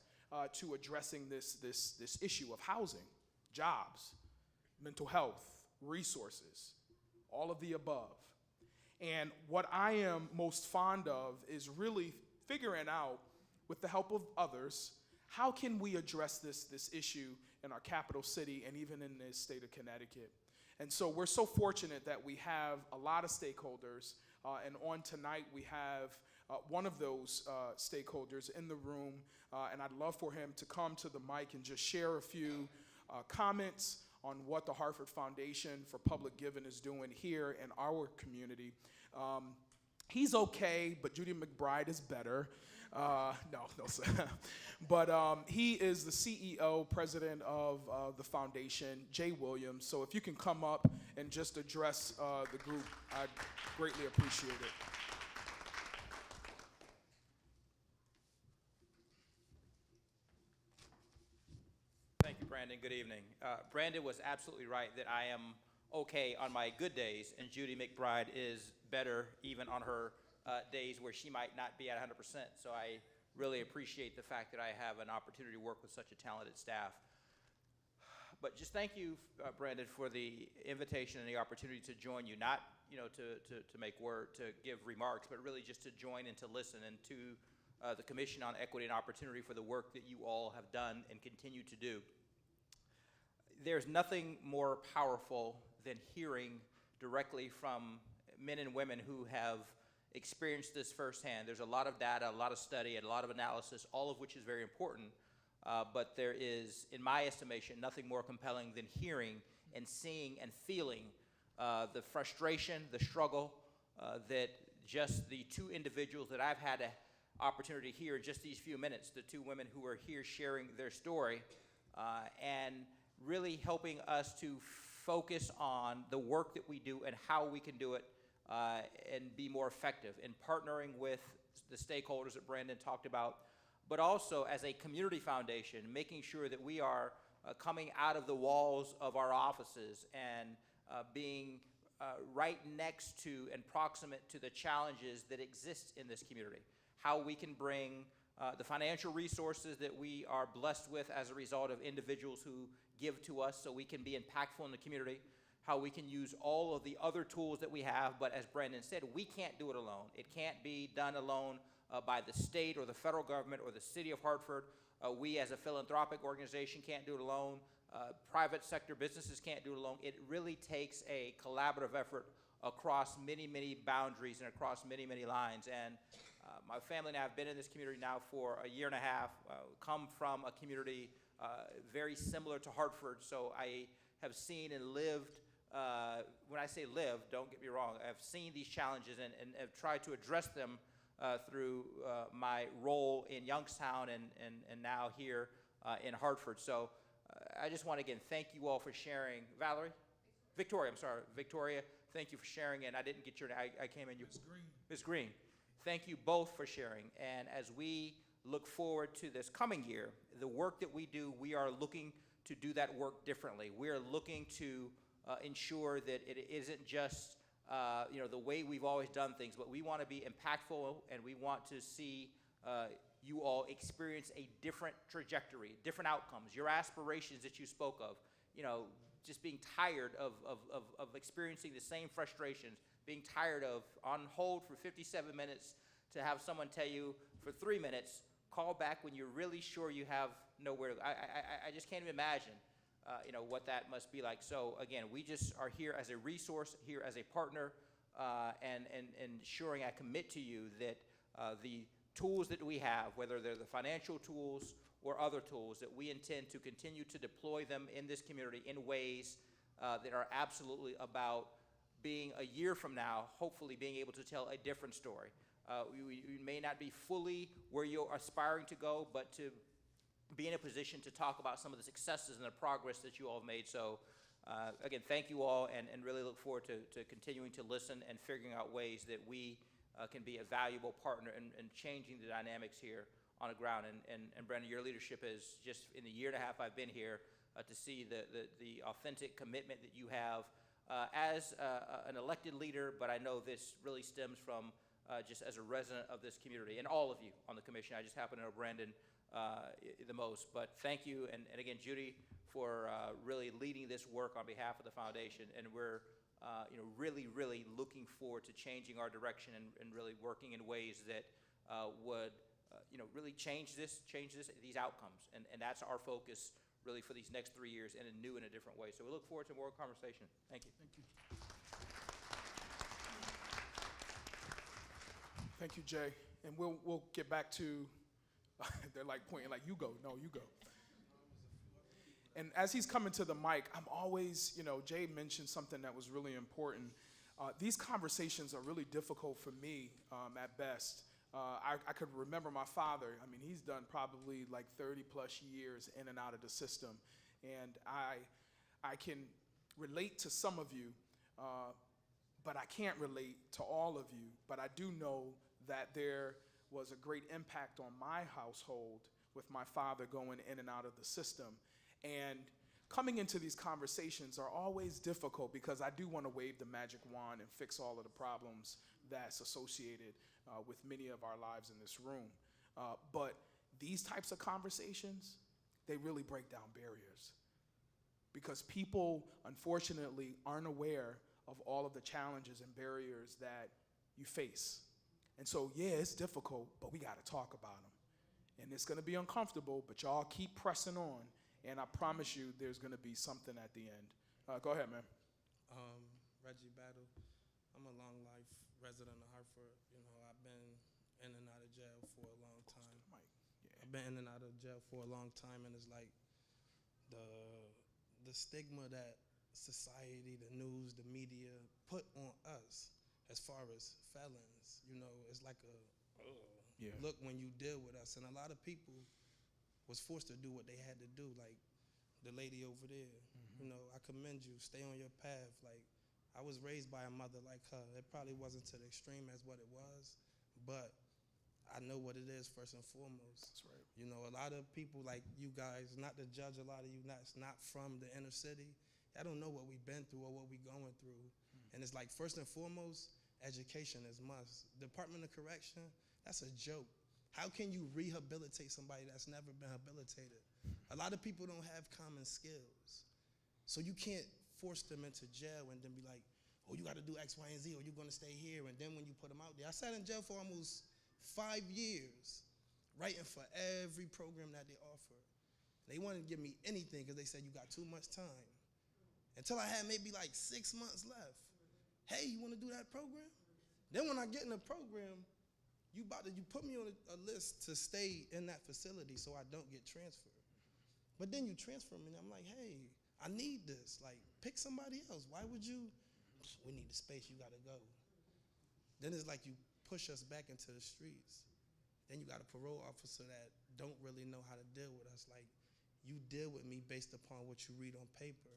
to addressing this issue of housing, jobs, mental health, resources, all of the above. And what I am most fond of is really figuring out, with the help of others, how can we address this issue in our capital city and even in the state of Connecticut. And so we're so fortunate that we have a lot of stakeholders, and on tonight we have one of those stakeholders in the room, and I'd love for him to come to the mic and just share a few comments on what the Hartford Foundation for Public Giving is doing here in our community. He's okay, but Judy McBride is better. No, sir. But he is the CEO, president of the foundation, Jay Williams. So if you can come up and just address the group, I'd greatly appreciate it. Thank you, Brandon. Good evening. Brandon was absolutely right that I am okay on my good days, and Judy McBride is better even on her days where she might not be at 100%. So I really appreciate the fact that I have an opportunity to work with such a talented staff. But just thank you, Brandon, for the invitation and the opportunity to join you, not to make to give remarks, but really just to join and to listen, and to the Commission on Equity and Opportunity for the work that you all have done and continue to do. There's nothing more powerful than hearing directly from men and women who have experienced this firsthand. There's a lot of data, a lot of study, and a lot of analysis, all of which is very important. But there is, in my estimation, nothing more compelling than hearing and seeing and feeling the frustration, the struggle that just the two individuals that I've had an opportunity to hear in just these few minutes, the two women who are here sharing their story, and really helping us to focus on the work that we do and how we can do it and be more effective in partnering with the stakeholders that Brandon talked about, but also as a community foundation, making sure that we are coming out of the walls of our offices and being right next to and proximate to the challenges that exist in this community. How we can bring the financial resources that we are blessed with as a result of individuals who give to us so we can be impactful in the community, how we can use all of the other tools that we have, but as Brandon said, we can't do it alone. It can't be done alone by the state or the federal government or the city of Hartford. We as a philanthropic organization can't do it alone. Private sector businesses can't do it alone. It really takes a collaborative effort across many, many boundaries and across many, many lines. And my family and I have been in this community now for a year and a half, come from a community very similar to Hartford, so I have seen and lived, when I say live, don't get me wrong, I've seen these challenges and have tried to address them through my role in Youngstown and now here in Hartford. So I just want to, again, thank you all for sharing. Valerie? Victoria, I'm sorry. Victoria, thank you for sharing, and I didn't get your name. I came in. Ms. Green. Ms. Green. Thank you both for sharing. And as we look forward to this coming year, the work that we do, we are looking to do that work differently. We are looking to ensure that it isn't just the way we've always done things, but we want to be impactful, and we want to see you all experience a different trajectory, different outcomes, your aspirations that you spoke of, just being tired of experiencing the same frustrations, being tired of on hold for 57 minutes to have someone tell you for 3 minutes, call back when you're really sure you have nowhere to go. I just can't even imagine, what that must be like. So again, we just are here as a resource, here as a partner, and ensuring I commit to you that the tools that we have, whether they're the financial tools or other tools, that we intend to continue to deploy them in this community in ways that are absolutely about being a year from now, hopefully being able to tell a different story. We may not be fully where you're aspiring to go, but to be in a position to talk about some of the successes and the progress that you all have made. So again, thank you all, and really look forward to continuing to listen and figuring out ways that we can be a valuable partner in changing the dynamics here on the ground. And Brandon, your leadership is just, in the year and a half I've been here, to see the authentic commitment that you have as an elected leader, but I know this really stems from just as a resident of this community, and all of you on the commission. I just happen to know Brandon the most, but thank you, and again, Judy, for really leading this work on behalf of the foundation, and we're really, really looking forward to changing our direction and really working in ways that would really change these outcomes, and that's our focus really for these next 3 years in a new and a different way. So we look forward to more conversation. Thank you. Thank you. Thank you, Jay. And we'll get back to, they're like pointing like, you go. No, you go. And as he's coming to the mic, I'm always, Jay mentioned something that was really important. These conversations are really difficult for me at best. I could remember my father. I mean, he's done probably like 30 plus years in and out of the system. And I can relate to some of you, but I can't relate to all of you. But I do know that there was a great impact on my household with my father going in and out of the system. And coming into these conversations are always difficult because I do want to wave the magic wand and fix all of the problems that's associated with many of our lives in this room. But these types of conversations, they really break down barriers because people, unfortunately, aren't aware of all of the challenges and barriers that you face. And so, yeah, it's difficult, but we got to talk about them. And it's going to be uncomfortable, but y'all keep pressing on, and I promise you there's going to be something at the end. Go ahead, man. Reggie Battle. I'm a long life resident of Hartford. I've been in and out of jail for a long time. I've been in and out of jail for a long time, and it's like the stigma that society, the news, the media put on us as far as felons, it's like a look when you deal with us. And a lot of people was forced to do what they had to do, like the lady over there. Mm-hmm. I commend you, stay on your path. Like, I was raised by a mother like her. It probably wasn't to the extreme as what it was, but I know what it is first and foremost. That's right. A lot of people like you guys, not to judge a lot of you, not from the inner city, I don't know what we've been through or what we're going through. Mm-hmm. And it's like, first and foremost, education is must. Department of Correction, that's a joke. How can you rehabilitate somebody that's never been rehabilitated? A lot of people don't have common skills. So you can't force them into jail and then be like, oh, you got to do X, Y, and Z, or you're going to stay here. And then when you put them out there, I sat in jail for almost 5 years, writing for every program that they offered. They wanted to give me anything because they said you got too much time. Until I had maybe like 6 months left. Hey, you want to do that program? Then when I get in the program, you put me on a list to stay in that facility so I don't get transferred. But then you transfer me, and I'm like, hey, I need this. Like, pick somebody else. Why would you? We need the space. You got to go. Then it's like you push us back into the streets. Then you got a parole officer that don't really know how to deal with us. Like, you deal with me based upon what you read on paper.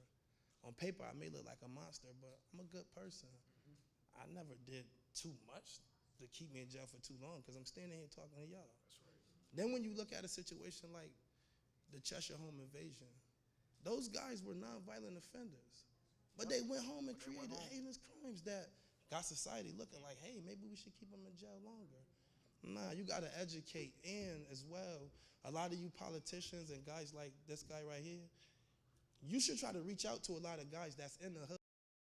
On paper, I may look like a monster, but I'm a good person. I never did too much to keep me in jail for too long because I'm standing here talking to y'all. That's right. Then when you look at a situation like the Cheshire home invasion, those guys were nonviolent offenders. But they went home and created heinous crimes that got society looking like, hey, maybe we should keep them in jail longer. Nah, you got to educate. And as well, a lot of you politicians and guys like this guy right here, you should try to reach out to a lot of guys that's in the hood,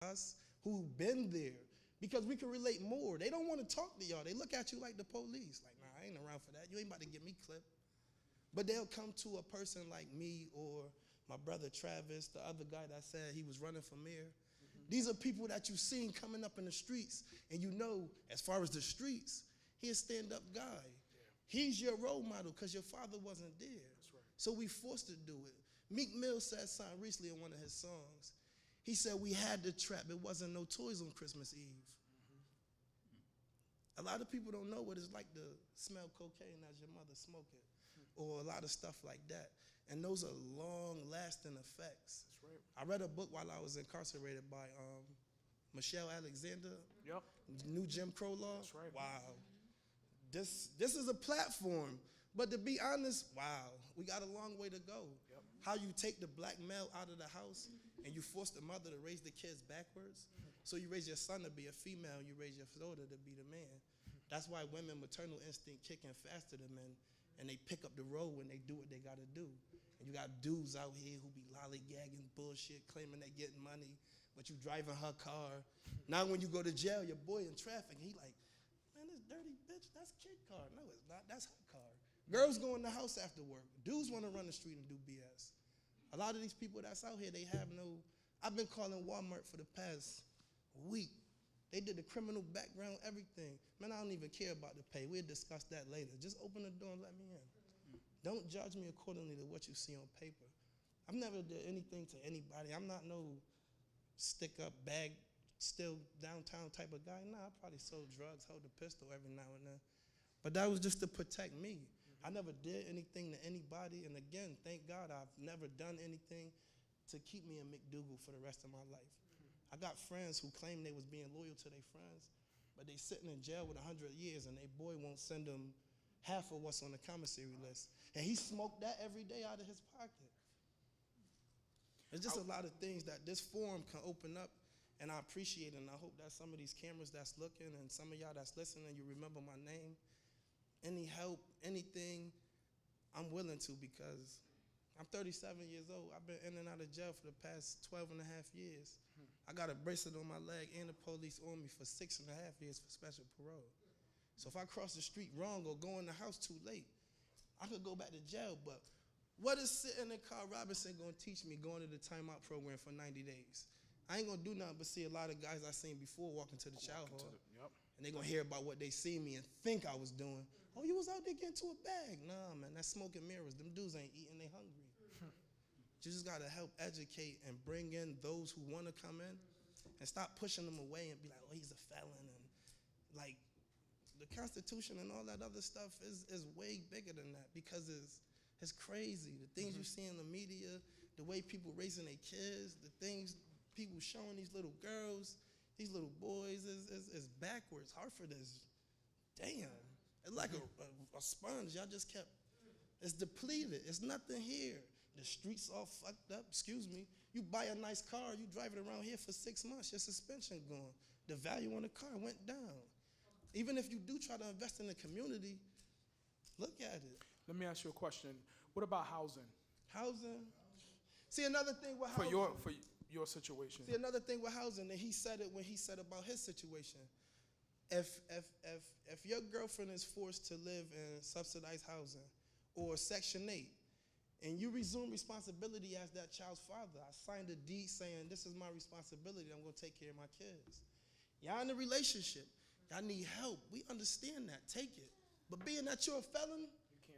us, who've been there, because we can relate more. They don't want to talk to y'all. They look at you like the police. Like, nah, I ain't around for that. You ain't about to get me clipped. But they'll come to a person like me or my brother Travis, the other guy that said he was running for mayor. These are people that you've seen coming up in the streets, and you know, as far as the streets, he's a stand-up guy. Yeah. He's your role model because your father wasn't there. That's right. So we forced to do it. Meek Mill said something recently in one of his songs. He said, we had the trap. It wasn't no toys on Christmas Eve. A lot of people don't know what it's like to smell cocaine as your mother smoke it, or a lot of stuff like that. And those are long-lasting effects. That's right. I read a book while I was incarcerated by Michelle Alexander, Yep. New Jim Crow Law. That's right. Wow. This is a platform. But to be honest, wow, we got a long way to go. Yep. How you take the black male out of the house and you force the mother to raise the kids backwards. So you raise your son to be a female, and you raise your daughter to be the man. That's why women maternal instinct kick in faster than men, and they pick up the role when they do what they gotta do. And you got dudes out here who be lollygagging bullshit, claiming they getting money, but you driving her car. Now when you go to jail, your boy in traffic, he like, man, this dirty bitch, that's kid car. No, it's not, that's her car. Girls go in the house after work. Dudes wanna run the street and do BS. A lot of these people that's out here, they have no, I've been calling Walmart for the past week. They did the criminal background, everything. Man, I don't even care about the pay. We'll discuss that later. Just open the door and let me in. Don't judge me accordingly to what you see on paper. I've never did anything to anybody. I'm not no stick-up, bag, still downtown type of guy. Nah, I probably sold drugs, hold a pistol every now and then. But that was just to protect me. I never did anything to anybody. And again, thank God I've never done anything to keep me in McDougal for the rest of my life. I got friends who claim they was being loyal to their friends, but they sitting in jail with 100 years and their boy won't send them half of what's on the commissary list. And he smoked that every day out of his pocket. There's just a lot of things that this forum can open up, and I appreciate it, and I hope that some of these cameras that's looking and some of y'all that's listening, you remember my name. Any help, anything, I'm willing to, because I'm 37 years old. I've been in and out of jail for the past 12 and a half years. I got a bracelet on my leg and the police on me for 6.5 years for special parole. So if I cross the street wrong or go in the house too late, I could go back to jail. But what is sitting in Carl Robinson gonna teach me going to the timeout program for 90 days? I ain't gonna do nothing but see a lot of guys I seen before walking to the chow hall. And they gonna hear about what they see me and think I was doing. Oh, you was out there getting to a bag. Nah, man, that's smoke and mirrors. Them dudes ain't eating, they hungry. You just gotta help educate and bring in those who wanna come in and stop pushing them away and be like, oh, he's a felon. And like, the Constitution and all that other stuff is way bigger than that, because it's crazy. The things you see in the media, the way people raising their kids, the things people showing these little girls, these little boys is backwards. Hartford is, damn. It's like a sponge. Y'all just kept, it's depleted. It's nothing here. The streets all fucked up, excuse me. You buy a nice car, you drive it around here for 6 months, your suspension gone. The value on the car went down. Even if you do try to invest in the community, Look at it. Let me ask you a question. What about housing? Housing. See, another thing with For housing. your situation. See, another thing with housing, and he said it when he said about his situation. If your girlfriend is forced to live in subsidized housing or Section 8, and you resume responsibility as that child's father, I signed a deed saying this is my responsibility, I'm gonna take care of my kids. Y'all in a relationship, y'all need help. We understand that, take it. But being that you're a felon,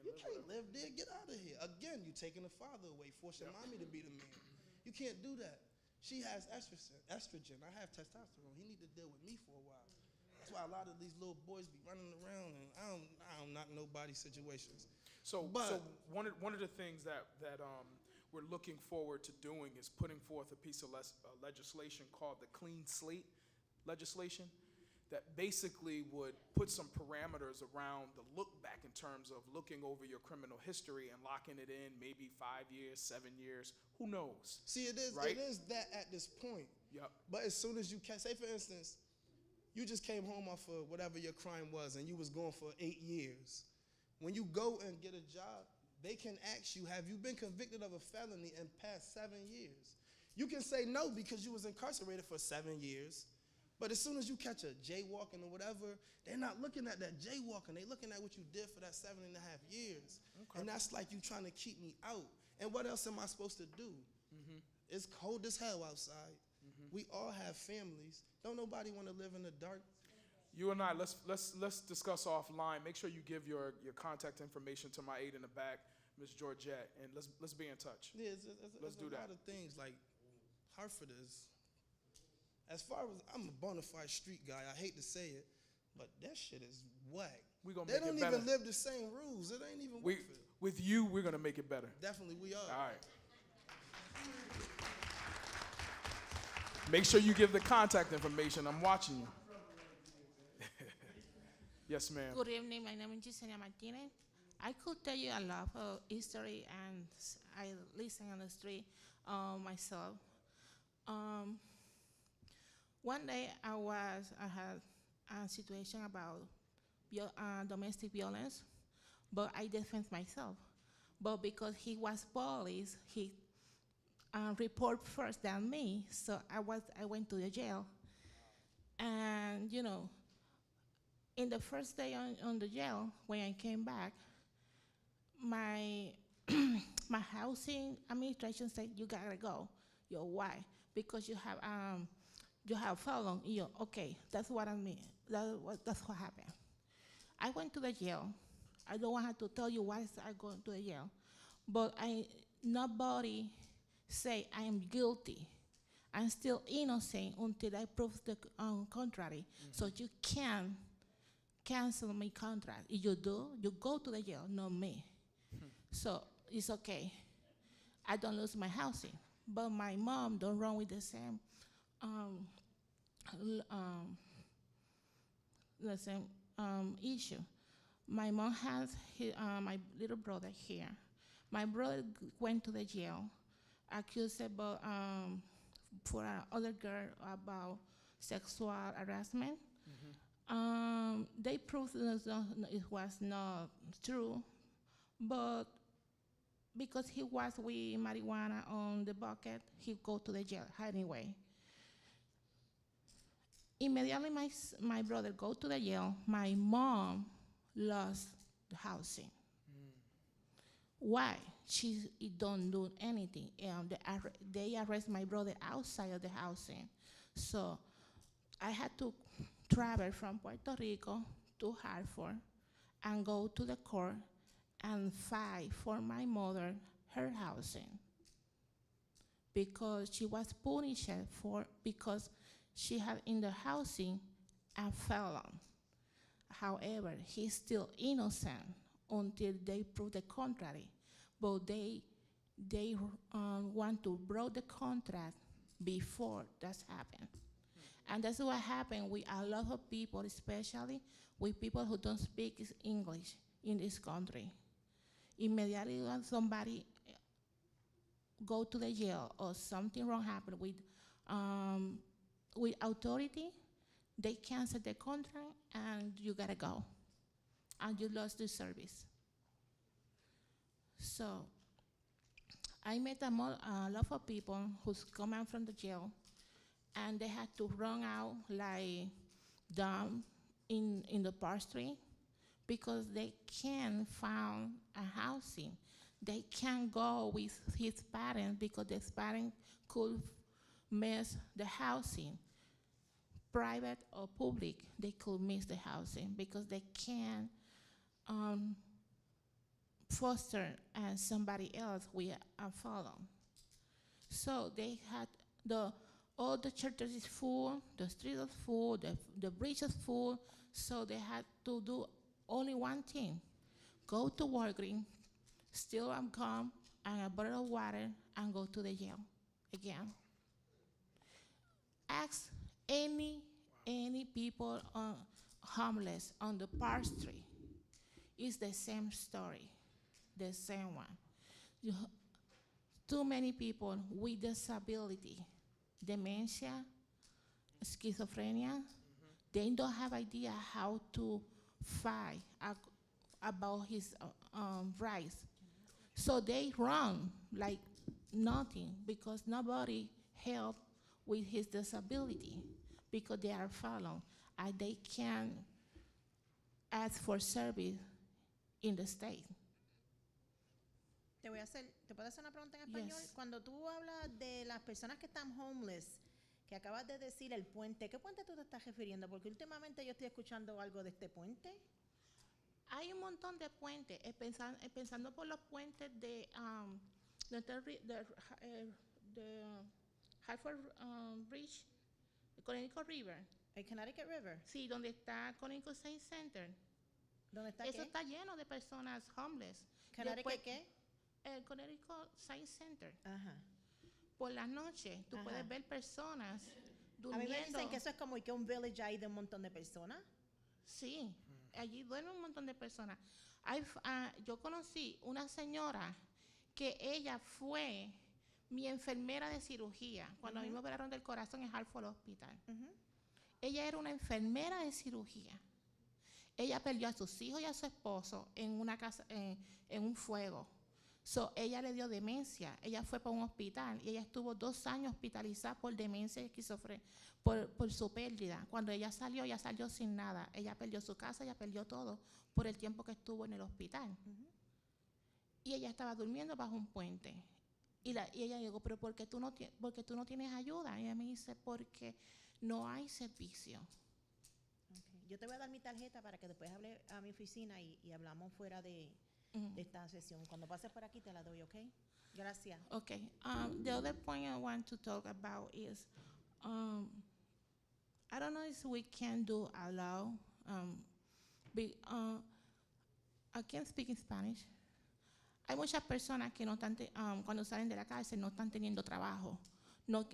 you can't live there, get out of here. Again, you're taking the father away, forcing mommy to be the man. You can't do that. She has estrogen, I have testosterone. He need to deal with me for a while. That's why a lot of these little boys be running around, and I don't knock nobody's situations. So one of the things that we're looking forward to doing is putting forth a piece of legislation called the Clean Slate legislation that basically would put some parameters around the look back in terms of looking over your criminal history and locking it in maybe 5 years, 7 years, who knows? See, it is that at this point. Yep. But as soon as you can, say for instance, you just came home off of whatever your crime was and you was gone for 8 years. When you go and get a job, they can ask you, have you been convicted of a felony in past 7 years? You can say no because you was incarcerated for 7 years. But as soon as you catch a jaywalking or whatever, they're not looking at that jaywalking. They're looking at what you did for that 7.5 years. Okay. And that's like you trying to keep me out. And what else am I supposed to do? Mm-hmm. It's cold as hell outside. Mm-hmm. We all have families. Don't nobody want to live in the dark. You and I, let's discuss offline. Make sure you give your contact information to my aide in the back, Ms. Georgette, and let's be in touch. Yeah, let's do a lot of things like Hartford is. As far as I'm a bona fide street guy, I hate to say it, but that shit is whack. They don't even live the same rules. It ain't even worth it. With you, we're gonna make it better. Definitely, we are. All right. Make sure you give the contact information. I'm watching you. Yes, ma'am. Good evening. My name is Gisenia Martinez. I could tell you a lot of history, and I listen on the street myself. One day I had a situation about domestic violence, but I defend myself. But because he was police, he report first than me, so I went to the jail. And you know, in the first day on the jail, when I came back, my my housing administration said, you gotta go. Yo, why? Because you have felon. Yo, okay, that's what I mean. That's what happened. I went to the jail. I don't want to tell you why I go to the jail, but nobody say I am guilty. I'm still innocent until I prove the contrary. Mm-hmm. So you can cancel my contract. If you do, you go to the jail, not me. Mm-hmm. So it's okay. I don't lose my housing, but my mom don't run with the same issue. My mom has my little brother here. My brother went to the jail, accused about for another girl about sexual harassment. Mm-hmm. They proved it was not true, but because he was with marijuana on the bucket, he go to the jail anyway. Immediately, my brother go to the jail. My mom lost the housing. Why? She don't do anything. They arrest my brother outside of the housing. So I had to travel from Puerto Rico to Hartford and go to the court and fight for my mother, her housing. Because she was punished because she had in the housing a felon. However, he's still innocent until they prove the contrary. But they want to break the contract before that's happened. And that's what happened with a lot of people, especially with people who don't speak English in this country. Immediately when somebody go to the jail or something wrong happened with authority, they cancel the contract and you gotta go. And you lost the service. So I met a lot of people who's come out from the jail, and they had to run out like down in the park street because they can't find a housing. They can't go with his parents because his parents could miss the housing. Private or public, they could miss the housing because they can't foster somebody else with a felon. So they had all the churches is full, the street is full, the bridge is full, so they had to do only one thing: go to Walgreens, steal a gum and a bottle of water, and go to the jail again. Ask any people homeless on the park street. It's the same story, the same one. Too many people with disability, dementia, schizophrenia, they don't have idea how to fight about his rights. So they run like nothing because nobody help with his disability because they are felon and they can ask for service in the state. ¿Te puedo hacer una pregunta en español? Yes. Cuando tú hablas de las personas que están homeless, que acabas de decir el puente, ¿qué puente tú te estás refiriendo? Porque últimamente yo estoy escuchando algo de este puente. Hay un montón de puentes, pensando por los puentes de Hartford Bridge, Connecticut River. ¿El Connecticut River? Sí, donde está Connecticut Science Center. ¿Dónde está Eso qué? está lleno de personas homeless. ¿Connecticut Después, qué? El Connecticut Science Center. Ajá. Por las noches, tú Ajá. puedes ver personas A durmiendo. mí me dicen que eso es como que un village ahí de un montón de personas. Sí, allí duermen un montón de personas. Yo conocí una señora que ella fue mi enfermera de cirugía cuando a mí me operaron del corazón en Hartford Hospital. Ella era una enfermera de cirugía. Ella perdió a sus hijos y a su esposo en una casa, en un fuego. So, ella le dio demencia. Ella fue para un hospital y ella estuvo 2 años hospitalizada por demencia y esquizofrenia, por su pérdida. Cuando ella salió sin nada. Ella perdió su casa, ella perdió todo por el tiempo que estuvo en el hospital. Y ella estaba durmiendo bajo un puente. Y ella dijo, pero ¿por qué tú no tienes ayuda? Y ella me dice, porque no hay servicio. Okay. Yo te voy a dar mi tarjeta para que después hable a mi oficina y hablamos fuera de esta sesión. Cuando pases por aquí te la doy, ¿ok? Gracias. Okay. The other point I want to talk about is, I don't know if we can do allow, I can't speak in Spanish. Hay muchas personas que no están, cuando salen de la cárcel no están teniendo trabajo. No,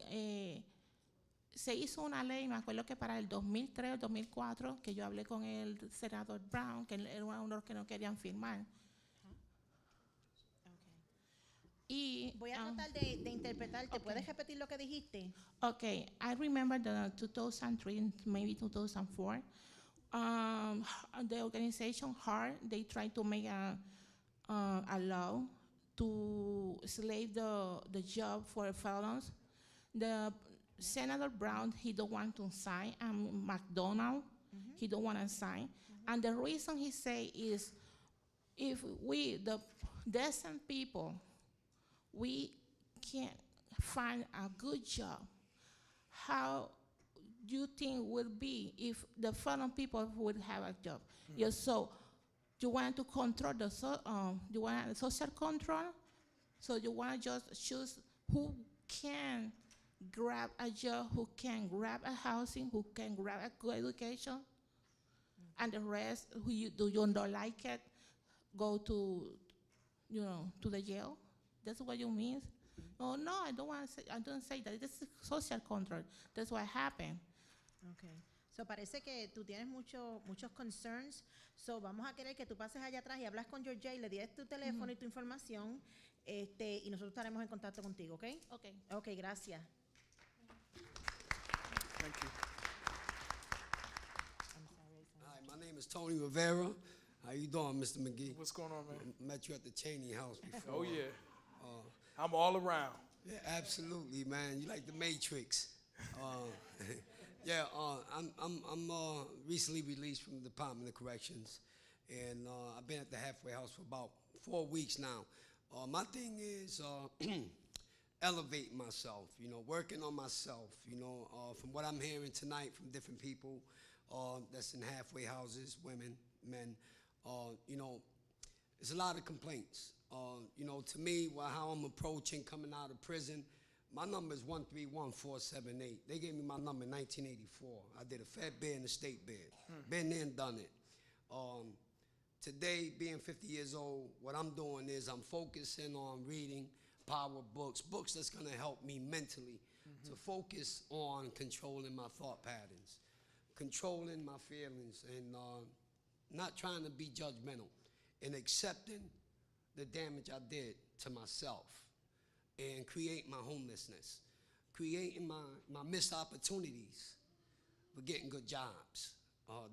se hizo una ley, me acuerdo que para el 2003 o 2004, que yo hablé con el senador Brown, que era uno de los que no querían firmar. Y, voy a tratar de interpretarte. Okay. ¿Puedes repetir lo que dijiste? Okay, I remember the 2003, maybe 2004. The organization HART, they tried to make a law to slave the job for felons. The Senator Brown, he don't want to sign, and McDonald, he don't want to sign. And the reason he say is, if we, the decent people, we can't find a good job, how do you think would be if the felon people would have a job? Yeah, so you want to control you want social control, so you want to just choose who can grab a job, who can grab a housing, who can grab a good education, and the rest, who you don't like it, go to, to the jail. That's what you mean? Oh no, I don't say that. This is social control. That's what happened. Okay. So parece que tú tienes muchos concerns. So vamos a querer que tú pases allá atrás y hablas con Georgia y le des tu teléfono y tu información, y nosotros estaremos en contacto contigo, ¿ok? Okay. Okay, gracias. Thank you. Hi, my name is Tony Rivera. How you doing, Mr. McGee? What's going on, man? Met you at the Cheney house before. Oh, yeah. I'm all around. Yeah, absolutely, man. You like the Matrix. Yeah, I'm recently released from the Department of Corrections, and I've been at the halfway house for about 4 weeks now. My thing is elevating myself, working on myself, from what I'm hearing tonight from different people that's in halfway houses, women, men, there's a lot of complaints. To me, how I'm approaching coming out of prison, my number is 131478. They gave me my number in 1984. I did a fed bid and a state bid. Been there and done it. Today, being 50 years old, what I'm doing is I'm focusing on reading power books that's going to help me mentally to focus on controlling my thought patterns, controlling my feelings, and not trying to be judgmental, and accepting the damage I did to myself, and create my homelessness, creating my missed opportunities for getting good jobs.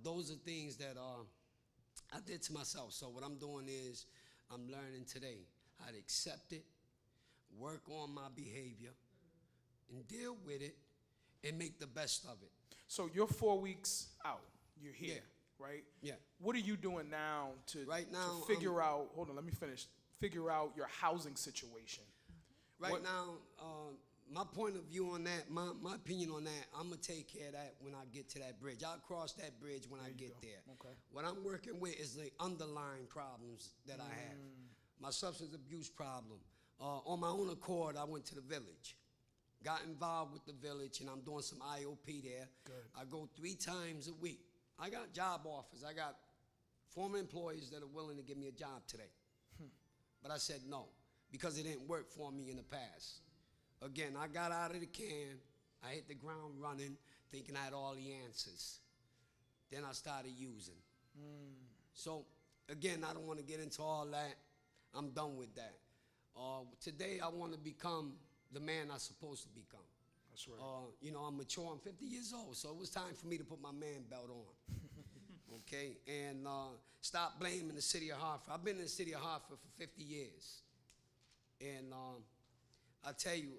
Those are things that I did to myself. So what I'm doing is I'm learning today how to accept it, work on my behavior, and deal with it, and make the best of it. So you're 4 weeks out. You're here, right? Yeah. What are you doing now to figure out, hold on, let me finish, figure out your housing situation? Right now, my point of view on that, my opinion on that, I'm going to take care of that when I get to that bridge. I'll cross that bridge when I get there. Okay. What I'm working with is the underlying problems that I have. My substance abuse problem. On my own accord, I went to the village, got involved with the village, and I'm doing some IOP there. Good. I go 3 times a week. I got job offers. I got former employees that are willing to give me a job today. But I said no, because it didn't work for me in the past. Again, I got out of the can. I hit the ground running, thinking I had all the answers. Then I started using. So, again, I don't want to get into all that. I'm done with that. Today, I want to become the man I'm supposed to become. That's right. I'm mature. I'm 50 years old, so it was time for me to put my man belt on. Okay? And stop blaming the city of Hartford. I've been in the city of Hartford for 50 years. And I tell you,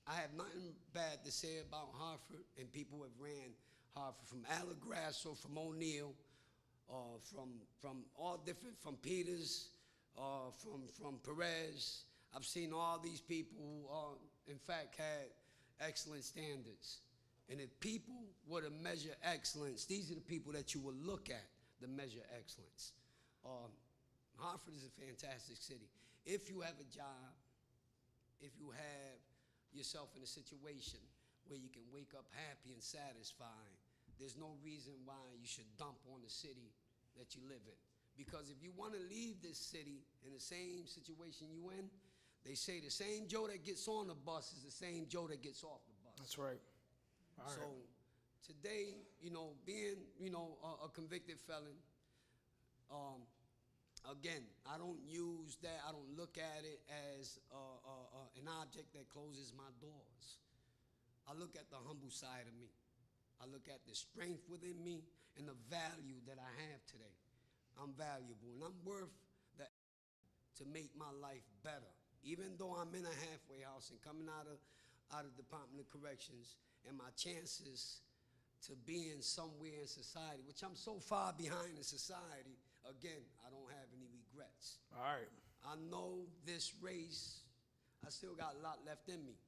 I have nothing bad to say about Hartford, and people who have ran Hartford, from Allegrasso, from O'Neill, from all different, from Peters, from Perez. I've seen all these people who, in fact, had excellent standards. And if people were to measure excellence, these are the people that you will look at to measure excellence. Hartford is a fantastic city. If you have a job, if you have yourself in a situation where you can wake up happy and satisfied, there's no reason why you should dump on the city that you live in. Because if you want to leave this city in the same situation you in, they say the same Joe that gets on the bus is the same Joe that gets off the bus. That's right. All right. So today, being, a convicted felon, again, I don't use that, I don't look at it as an object that closes my doors. I look at the humble side of me. I look at the strength within me and the value that I have today. I'm valuable, and I'm worth the effort to make my life better. Even though I'm in a halfway house and coming out of Department of Corrections, and my chances to being somewhere in society, which I'm so far behind in society, again, I don't have any regrets. All right. I know this race, I still got a lot left in me.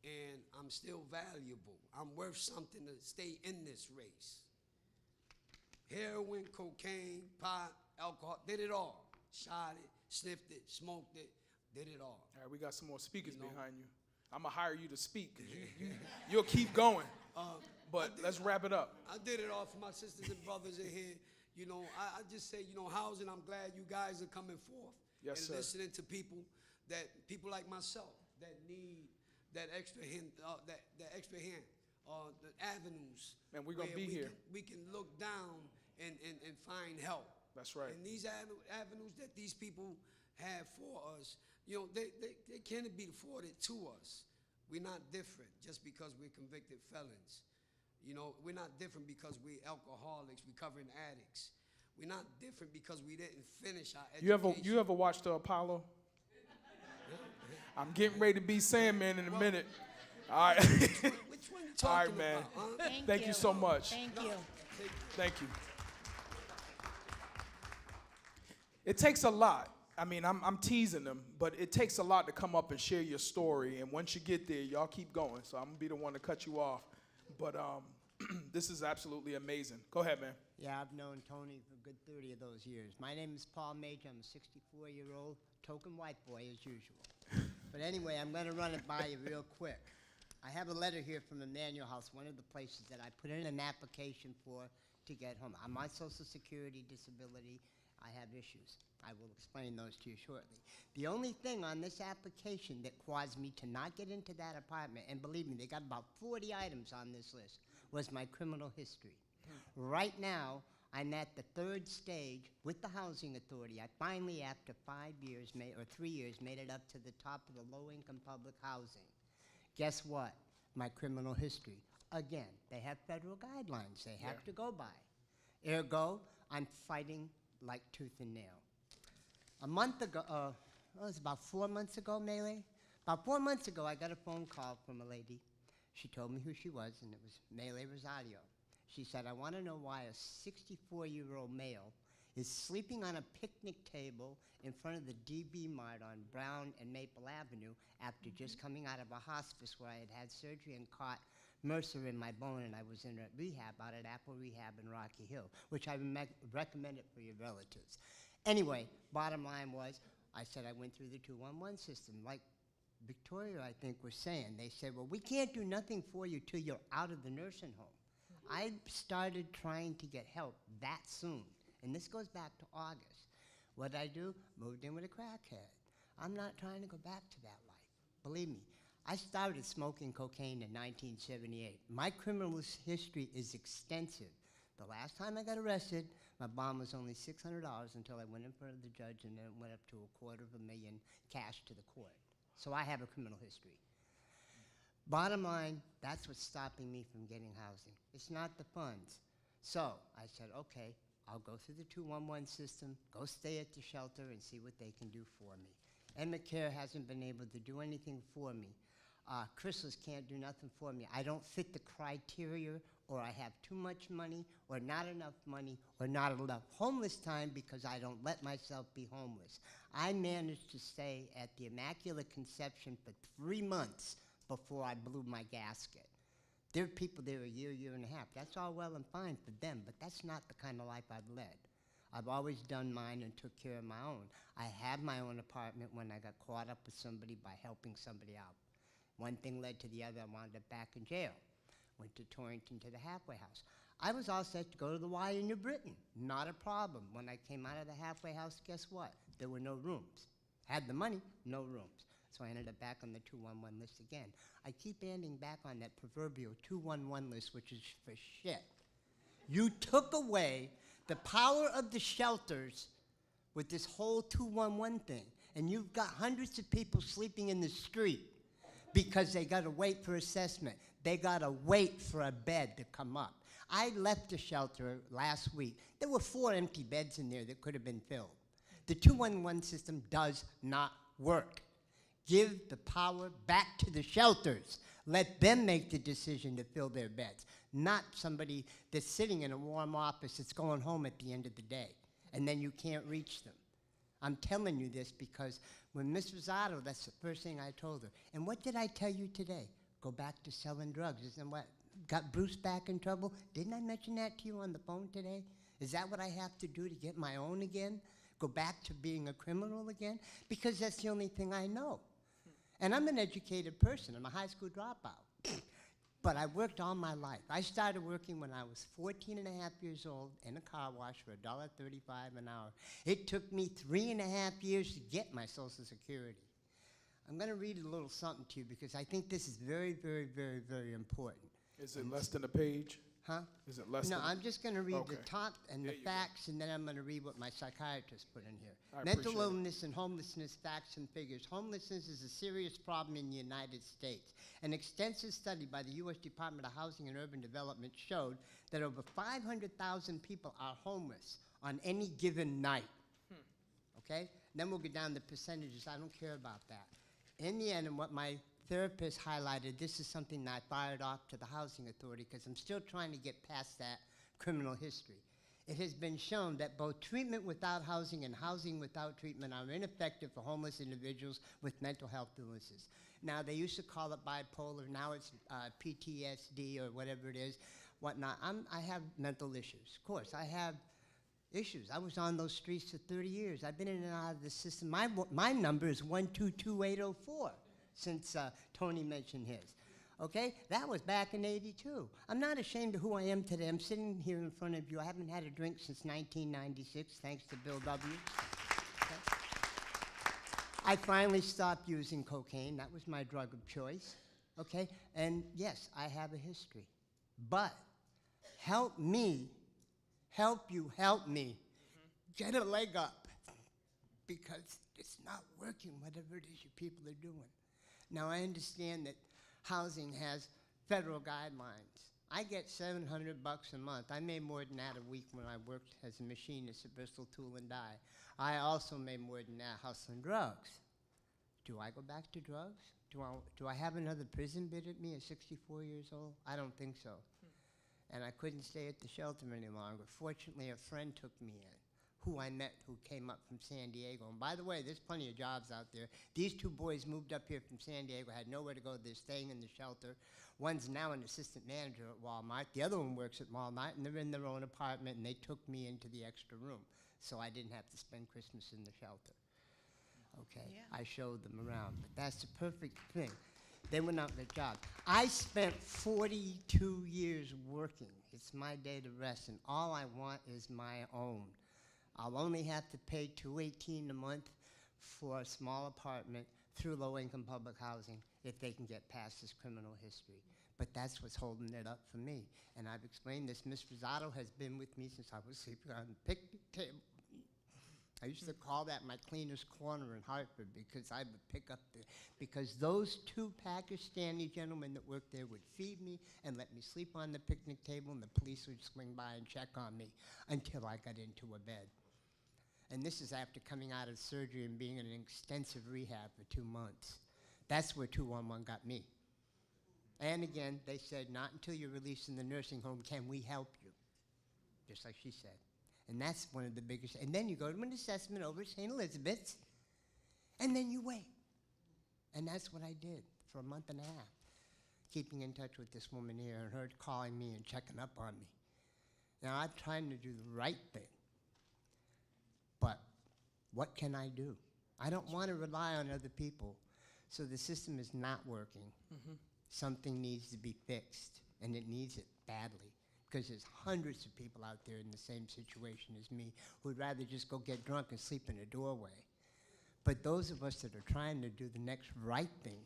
And I'm still valuable. I'm worth something to stay in this race. Heroin, cocaine, pot, alcohol, did it all. Shot it, sniffed it, smoked it, did it all. All right, we got some more speakers behind you. I'm going to hire you to speak. You'll keep going. But let's wrap it up. I did it all for my sisters and brothers in here. I just say, housing, I'm glad you guys are coming forth. Yes, and sir. listening to people like myself that need that extra hand, the avenues. Man, we're going to be here. We can look down and find help. That's right. And these avenues that these people have for us, they can't be afforded to us. We're not different just because we're convicted felons. We're not different because we're alcoholics, recovering addicts. We're not different because we didn't finish our education. You ever watched the Apollo? I'm getting ready to be Sandman in a minute. All right. Which one you talking All right, man. about, huh? Thank you so much. Thank you. Thank you. It takes a lot. I mean, I'm teasing them, but it takes a lot to come up and share your story. And once you get there, y'all keep going. So I'm going to be the one to cut you off. But this is absolutely amazing. Go ahead, man. Yeah, I've known Tony for a good 30 of those years. My name is Paul Major. I'm a 64-year-old token white boy, as usual. But anyway, I'm going to run it by you real quick. I have a letter here from Emmanuel House, one of the places that I put in an application for to get home. I'm on Social Security disability. I have issues. I will explain those to you shortly. The only thing on this application that caused me to not get into that apartment, and believe me, they got about 40 items on this list, was my criminal history. Right now, I'm at the third stage with the Housing Authority. I finally, after 5 years, or 3 years, made it up to the top of the low-income public housing. Guess what? My criminal history. Again, they have federal guidelines they have to go by. Ergo, I'm fighting like tooth and nail. A month ago, it was about 4 months ago, Melee. About 4 months ago, I got a phone call from a lady. She told me who she was, and it was Melee Rosario. She said, I want to know why a 64-year-old male is sleeping on a picnic table in front of the DB Mart on Brown and Maple Avenue after just coming out of a hospice where I had had surgery and caught Mercer in my bone, and I was in a rehab out at Apple Rehab in Rocky Hill, which I recommend it for your relatives. Anyway, bottom line was, I said I went through the 211 system. Like Victoria, I think, was saying, they said, well, we can't do nothing for you till you're out of the nursing home. I started trying to get help that soon, and this goes back to August. What did I do? Moved in with a crackhead. I'm not trying to go back to that life. Believe me, I started smoking cocaine in 1978. My criminal history is extensive. The last time I got arrested, my bond was only $600 until I went in front of the judge, and then it went up to $250,000 cash to the court. So I have a criminal history. Bottom line, that's what's stopping me from getting housing. It's not the funds. So I said, okay, I'll go through the 211 system, go stay at the shelter and see what they can do for me. Care hasn't been able to do anything for me. Chrysalis can't do nothing for me. I don't fit the criteria, or I have too much money, or not enough money, or not enough homeless time because I don't let myself be homeless. I managed to stay at the Immaculate Conception for 3 months before I blew my gasket. There are people there a year, year and a half. That's all well and fine for them, but that's not the kind of life I've led. I've always done mine and took care of my own. I had my own apartment when I got caught up with somebody by helping somebody out. One thing led to the other. I wound up back in jail. Went to Torrington to the halfway house. I was all set to go to the Y in New Britain. Not a problem. When I came out of the halfway house, guess what? There were no rooms. Had the money, no rooms. So I ended up back on the 211 list again. I keep ending back on that proverbial 211 list, which is for shit. You took away the power of the shelters with this whole 211 thing, and you've got hundreds of people sleeping in the street because they got to wait for assessment. They got to wait for a bed to come up. I left the shelter last week. There were 4 empty beds in there that could have been filled. The 211 system does not work. Give the power back to the shelters. Let them make the decision to fill their beds, not somebody that's sitting in a warm office that's going home at the end of the day, and then you can't reach them. I'm telling you this because when Miss Rosado, that's the first thing I told her. And what did I tell you today? Go back to selling drugs. Isn't what got Bruce back in trouble? Didn't I mention that to you on the phone today? Is that what I have to do to get my own again? Go back to being a criminal again? Because that's the only thing I know. And I'm an educated person. I'm a high school dropout. But I worked all my life. I started working when I was 14 and a half years old in a car wash for $1.35 an hour. It took me 3.5 years to get my Social Security. I'm going to read a little something to you because I think this is very, very, very, very important. Is it less than a page? Huh? Is it less No, than? I'm just going to read Okay. the top and There the you go. facts, and then I'm going to read what my psychiatrist put in here. I Mental appreciate it. illness and homelessness, facts and figures. Homelessness is a serious problem in the United States. An extensive study by the U.S. Department of Housing and Urban Development showed that over 500,000 people are homeless. on any given night. Okay? Then we'll get down to percentages. I don't care about that. In the end, and what my therapist highlighted, this is something that I fired off to the Housing Authority because I'm still trying to get past that criminal history. It has been shown that both treatment without housing and housing without treatment are ineffective for homeless individuals with mental health illnesses. Now, they used to call it bipolar. Now it's PTSD or whatever it is, whatnot. I have mental issues. Of course, I have issues. I was on those streets for 30 years. I've been in and out of the system. My number is 122804 since Tony mentioned his. Okay? That was back in '82. I'm not ashamed of who I am today. I'm sitting here in front of you. I haven't had a drink since 1996, thanks to Bill W. Okay? I finally stopped using cocaine. That was my drug of choice. Okay? And yes, I have a history. But help me, help you, help me get a leg up, because it's not working, whatever it is you people are doing. Now, I understand that housing has federal guidelines. I get $700 a month. I made more than that a week when I worked as a machinist at Bristol Tool and Die. I also made more than that hustling drugs. Do I go back to drugs? Do I have another prison bid at me at 64 years old? I don't think so. And I couldn't stay at the shelter any longer. Fortunately, a friend took me in, who I met, who came up from San Diego. And by the way, there's plenty of jobs out there. These two boys moved up here from San Diego, had nowhere to go. They're staying in the shelter. One's now an assistant manager at Walmart. The other one works at Walmart, and they're in their own apartment, and they took me into the extra room, so I didn't have to spend Christmas in the shelter. Okay? Yeah. I showed them around. But that's the perfect thing. They went out their job. I spent 42 years working. It's my day to rest, and all I want is my own. I'll only have to pay $218 a month for a small apartment through low-income public housing if they can get past this criminal history. But that's what's holding it up for me. And I've explained this. Ms. Rosado has been with me since I was sleeping on the picnic table. I used to call that my cleaner's corner in Hartford, because I would pick up because those two Pakistani gentlemen that worked there would feed me and let me sleep on the picnic table, and the police would swing by and check on me until I got into a bed. And this is after coming out of surgery and being in an extensive rehab for 2 months. That's where 211 got me. And again, they said, not until you're released in the nursing home can we help you, just like she said. And that's one of the biggest. And then you go to an assessment over at St. Elizabeth's, and then you wait. And that's what I did for a month and a half, keeping in touch with this woman here and her calling me and checking up on me. Now, I'm trying to do the right thing. But what can I do? I don't want to rely on other people. So the system is not working. Something needs to be fixed, and it needs it badly, because there's hundreds of people out there in the same situation as me who'd rather just go get drunk and sleep in a doorway. But those of us that are trying to do the next right thing,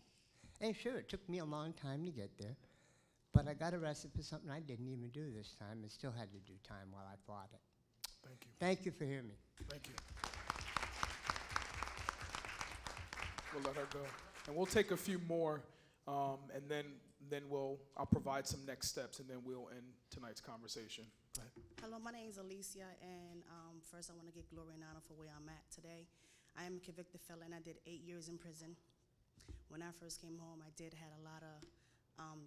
and sure, it took me a long time to get there, but I got arrested for something I didn't even do this time and still had to do time while I fought it. Thank you. Thank you for hearing me. Thank you. We'll let her go. And we'll take a few more, and then I'll provide some next steps, and then we'll end tonight's conversation. Go ahead. Hello, my name is Alicia, and first I want to give glory and honor for where I'm at today. I am a convicted felon. I did 8 years in prison. When I first came home, I did had a lot of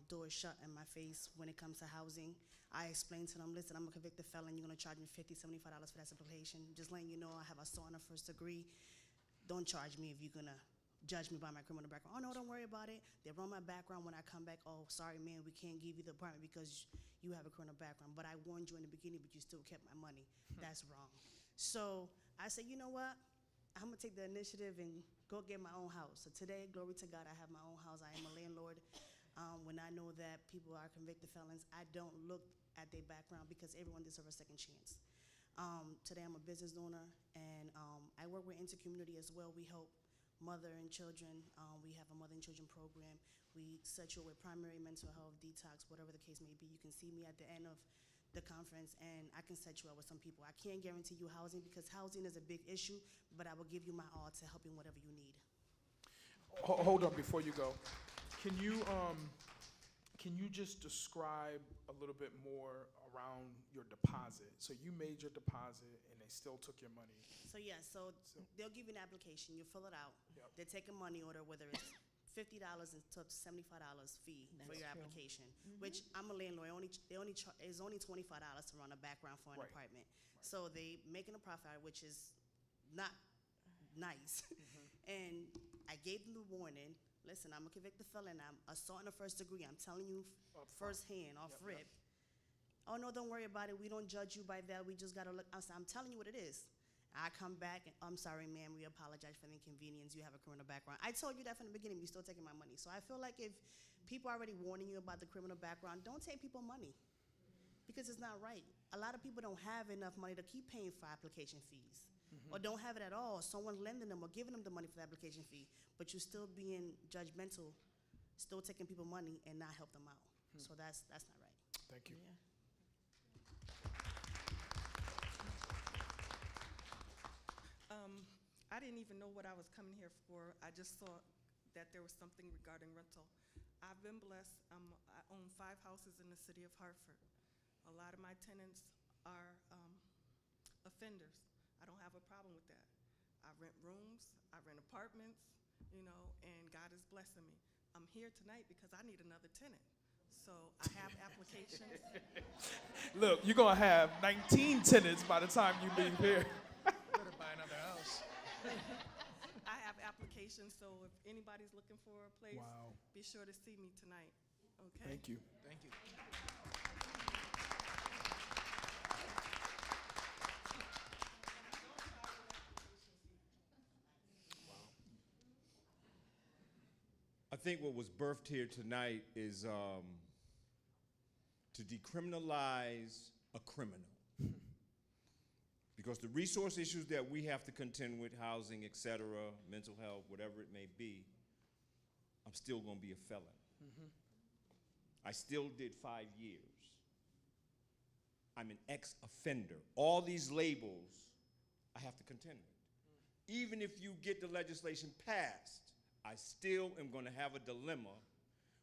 doors shut in my face when it comes to housing. I explained to them, listen, I'm a convicted felon. You're going to charge me $50, $75 for that application. Just letting you know I have assault on a first degree. Don't charge me if you're going to judge me by my criminal background. Oh, no, don't worry about it. They run my background when I come back. Oh, sorry, man, we can't give you the apartment because you have a criminal background. But I warned you in the beginning, but you still kept my money. That's wrong. So I said, you know what? I'm going to take the initiative and go get my own house. So today, glory to God, I have my own house. I am a landlord. When I know that people are convicted felons, I don't look at their background because everyone deserves a second chance. Today, I'm a business owner, and I work with Intercommunity as well. We help mother and children. We have a mother and children program. We set you with primary mental health, detox, whatever the case may be. You can see me at the end of the conference, and I can set you up with some people. I can't guarantee you housing because housing is a big issue, but I will give you my all to help you in whatever you need. Hold on before you go. Can Can you just describe a little bit more around your deposit? So you made your deposit and they still took your money. So yeah, so they'll give you an application, you fill it out. Yep. They take a money order, whether it's $50 and to $75 fee for your application, which I'm a landlord. It's only $25 to run a background for an Right. apartment. So they making a profit, out of it, which is not nice. And I gave them the warning. Listen, I'm a convicted felon. I'm assault in the first degree. I'm telling you firsthand, off Yep, rip. Oh no, don't worry about it. We don't judge you by that. We just gotta look. I'm telling you what it is. I come back and I'm sorry, ma'am. We apologize for the inconvenience. You have a criminal background. I told you that from the beginning. You're still taking my money. So I feel like if people are already warning you about the criminal background, don't take people money because it's not right. A lot of people don't have enough money to keep paying for application fees, or don't have it at all. Someone lending them or giving them the money for the application fee, but you're still being judgmental, still taking people money and not help them out. So that's not right. Thank you. I didn't even know what I was coming here for. I just saw that there was something regarding rental. I've been blessed. I own 5 houses in the city of Hartford. A lot of my tenants are offenders. I don't have a problem with that. I rent rooms, I rent apartments, you know, and God is blessing me. I'm here tonight because I need another tenant. So I have applications. Look, you're going to have 19 tenants by the time you leave here. Better buy another house. I have applications, so if anybody's looking for a place, Wow. be sure to see me tonight. Okay? Thank you. Thank you. I think what was birthed here tonight is to decriminalize a criminal. Because the resource issues that we have to contend with, housing, et cetera, mental health, whatever it may be, I'm still going to be a felon. I still did 5 years. I'm an ex-offender. All these labels I have to contend with. Even if you get the legislation passed, I still am going to have a dilemma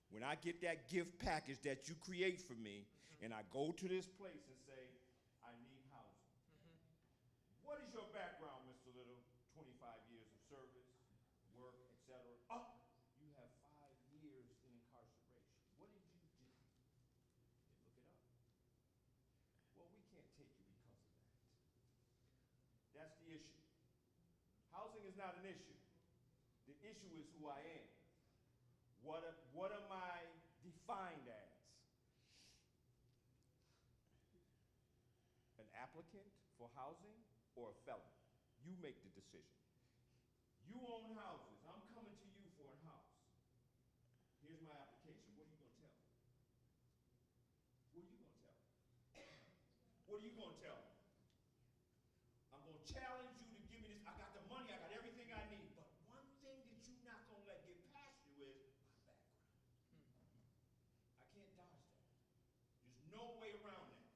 when I get that gift package that you create for me, and I go to this place and say, I need housing. What is your background, Mr. Little? 25 years of service, work, etc. Oh, you have 5 years in incarceration. What did you do? They look it up. Well, we can't take you because of that. That's the issue. Housing is not an issue. The issue is who I am. What am I defined as? An applicant for housing or a felon? You make the decision. You own houses. I'm coming to you for a house. Here's my application. What are you going to tell me? What are you going to tell me? What are you going to tell me? I'm going to challenge you to give me this. I got the money. I got everything I need. But one thing that you're not going to let get past you is my background. I can't dodge that. There's no way around that.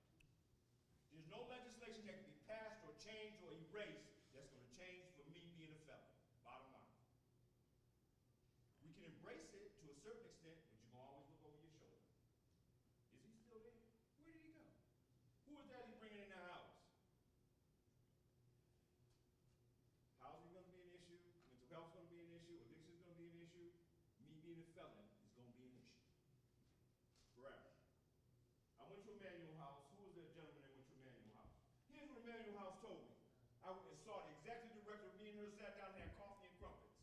There's no legislation that can be passed or changed or erased that's going to change for me being a felon. Bottom line. We can embrace it to a certain extent, but you're going to always look over your shoulder. Is he still there? Where did he go? Who is that he's bringing in the house? Housing is going to be an issue. Mental health is going to be an issue. Addiction is going to be an issue. Me being a felon is going to be an issue. Forever. I went to Emmanuel House. Who was that gentleman that went to Emmanuel House? Here's what Emmanuel House told me. I went and saw the executive director. Me and her sat down and had coffee and crumpets.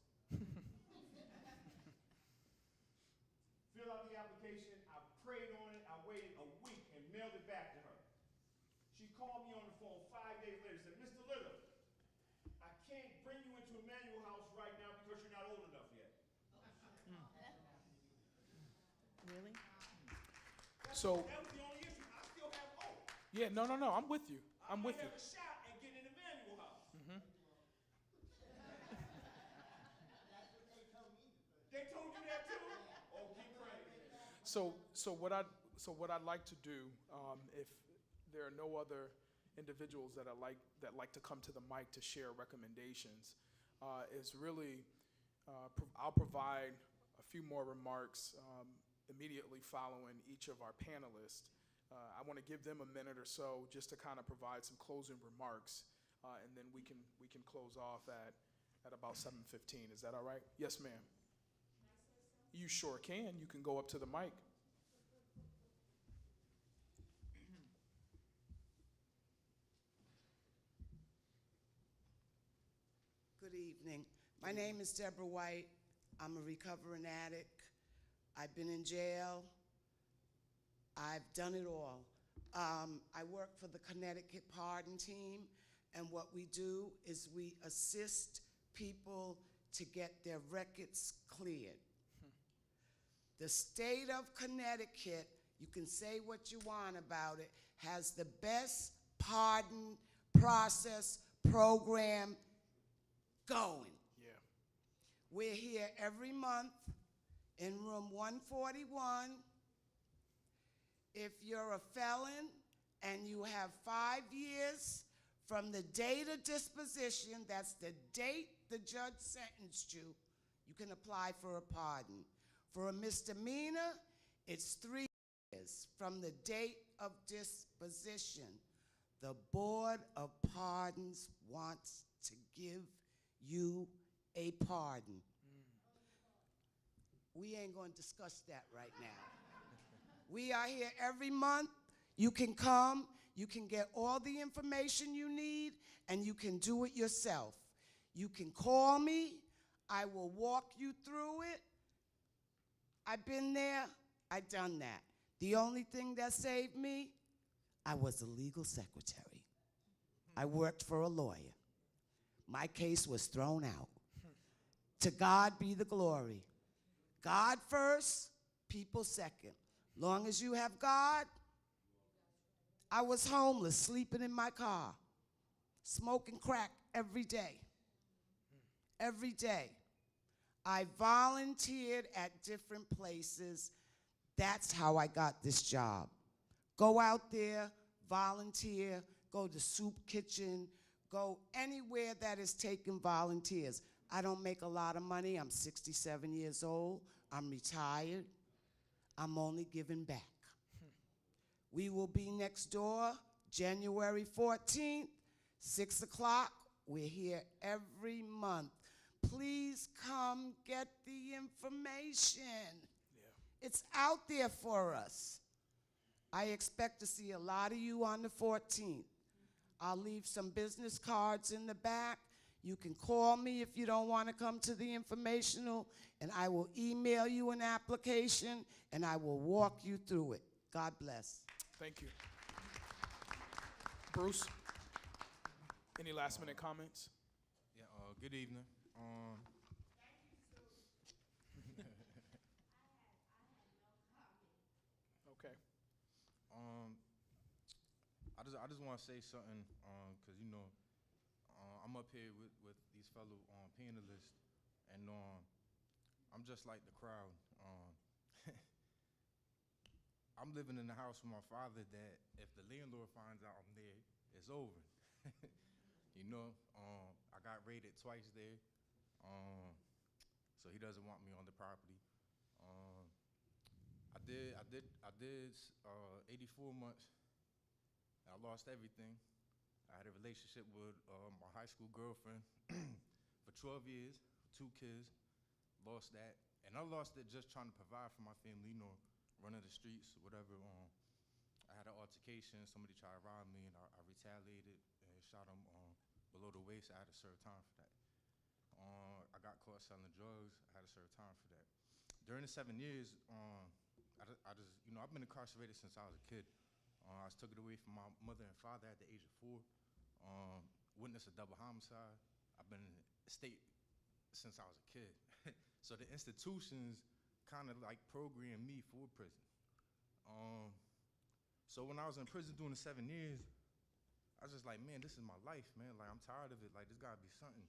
Filled out the application. I prayed on it. I waited a week and mailed it back to her. She called me on the phone 5 days later and said, Mr. Little, I can't bring you into Emmanuel House right now because you're not old enough yet. Really? So, That was the only issue. I still have hope. yeah, no, I'm with you. I'm with you. I might have a shot at getting in Emmanuel House. They told you that too? Oh, keep praying. So what I'd like to do, if there are no other individuals that like to come to the mic to share recommendations, is really I'll provide a few more remarks immediately following each of our panelists. I want to give them a minute or so just to kind of provide some closing remarks, and then we can close off at about 7:15. Is that all right? Yes, ma'am. You sure can. You can go up to the mic. Good evening. My name is Deborah White. I'm a recovering addict. I've been in jail. I've done it all. I work for the Connecticut Pardon Team, and what we do is we assist people to get their records cleared. The state of Connecticut, you can say what you want about it, has the best pardon process program going. Yeah. We're here every month in room 141. If you're a felon and you have 5 years from the date of disposition, that's the date the judge sentenced you, you can apply for a pardon. For a misdemeanor, it's 3 years from the date of disposition. The Board of Pardons wants to give you a pardon. We ain't going to discuss that right now. We are here every month. You can come, you can get all the information you need, and you can do it yourself. You can call me, I will walk you through it. I've been there, I've done that. The only thing that saved me, I was a legal secretary. I worked for a lawyer. My case was thrown out. To God be the glory. God first, people second. Long as you have God, I was homeless, sleeping in my car, smoking crack every day. Every day. I volunteered at different places. That's how I got this job. Go out there, volunteer, go to soup kitchen, go anywhere that is taking volunteers. I don't make a lot of money. I'm 67 years old. I'm retired. I'm only giving back. We will be next door, January 14th, 6 o'clock. We're here every month. Please come get the information. Yeah. It's out there for us. I expect to see a lot of you on the 14th. I'll leave some business cards in the back. You can call me if you don't want to come to the informational, and I will email you an application, and I will walk you through it. God bless. Thank you. Bruce, any last minute comments? Yeah, good evening. Okay. I just want to say something, because, you know, I'm up here with these fellow panelists, and I'm just like the crowd. I'm living in the house with my father that if the landlord finds out I'm there, it's over. You know, I got raided twice there, so he doesn't want me on the property. I did 84 months. I lost everything. I had a relationship with my high school girlfriend for 12 years, 2 kids. Lost that, and I lost it just trying to provide for my family. You know, running the streets, whatever. I had an altercation. Somebody tried to rob me, and I retaliated and shot him below the waist. I had to serve time for that. I got caught selling drugs. I had to serve time for that. During the 7 years, I just, you know, I've been incarcerated since I was a kid. I was took it away from my mother and father at the age of 4. Witnessed a double homicide. I've been in the state since I was a kid. So the institutions kind of like programmed me for prison. So when I was in prison doing the 7 years, I was just like, man, this is my life, man. Like, I'm tired of it. Like, there's gotta be something.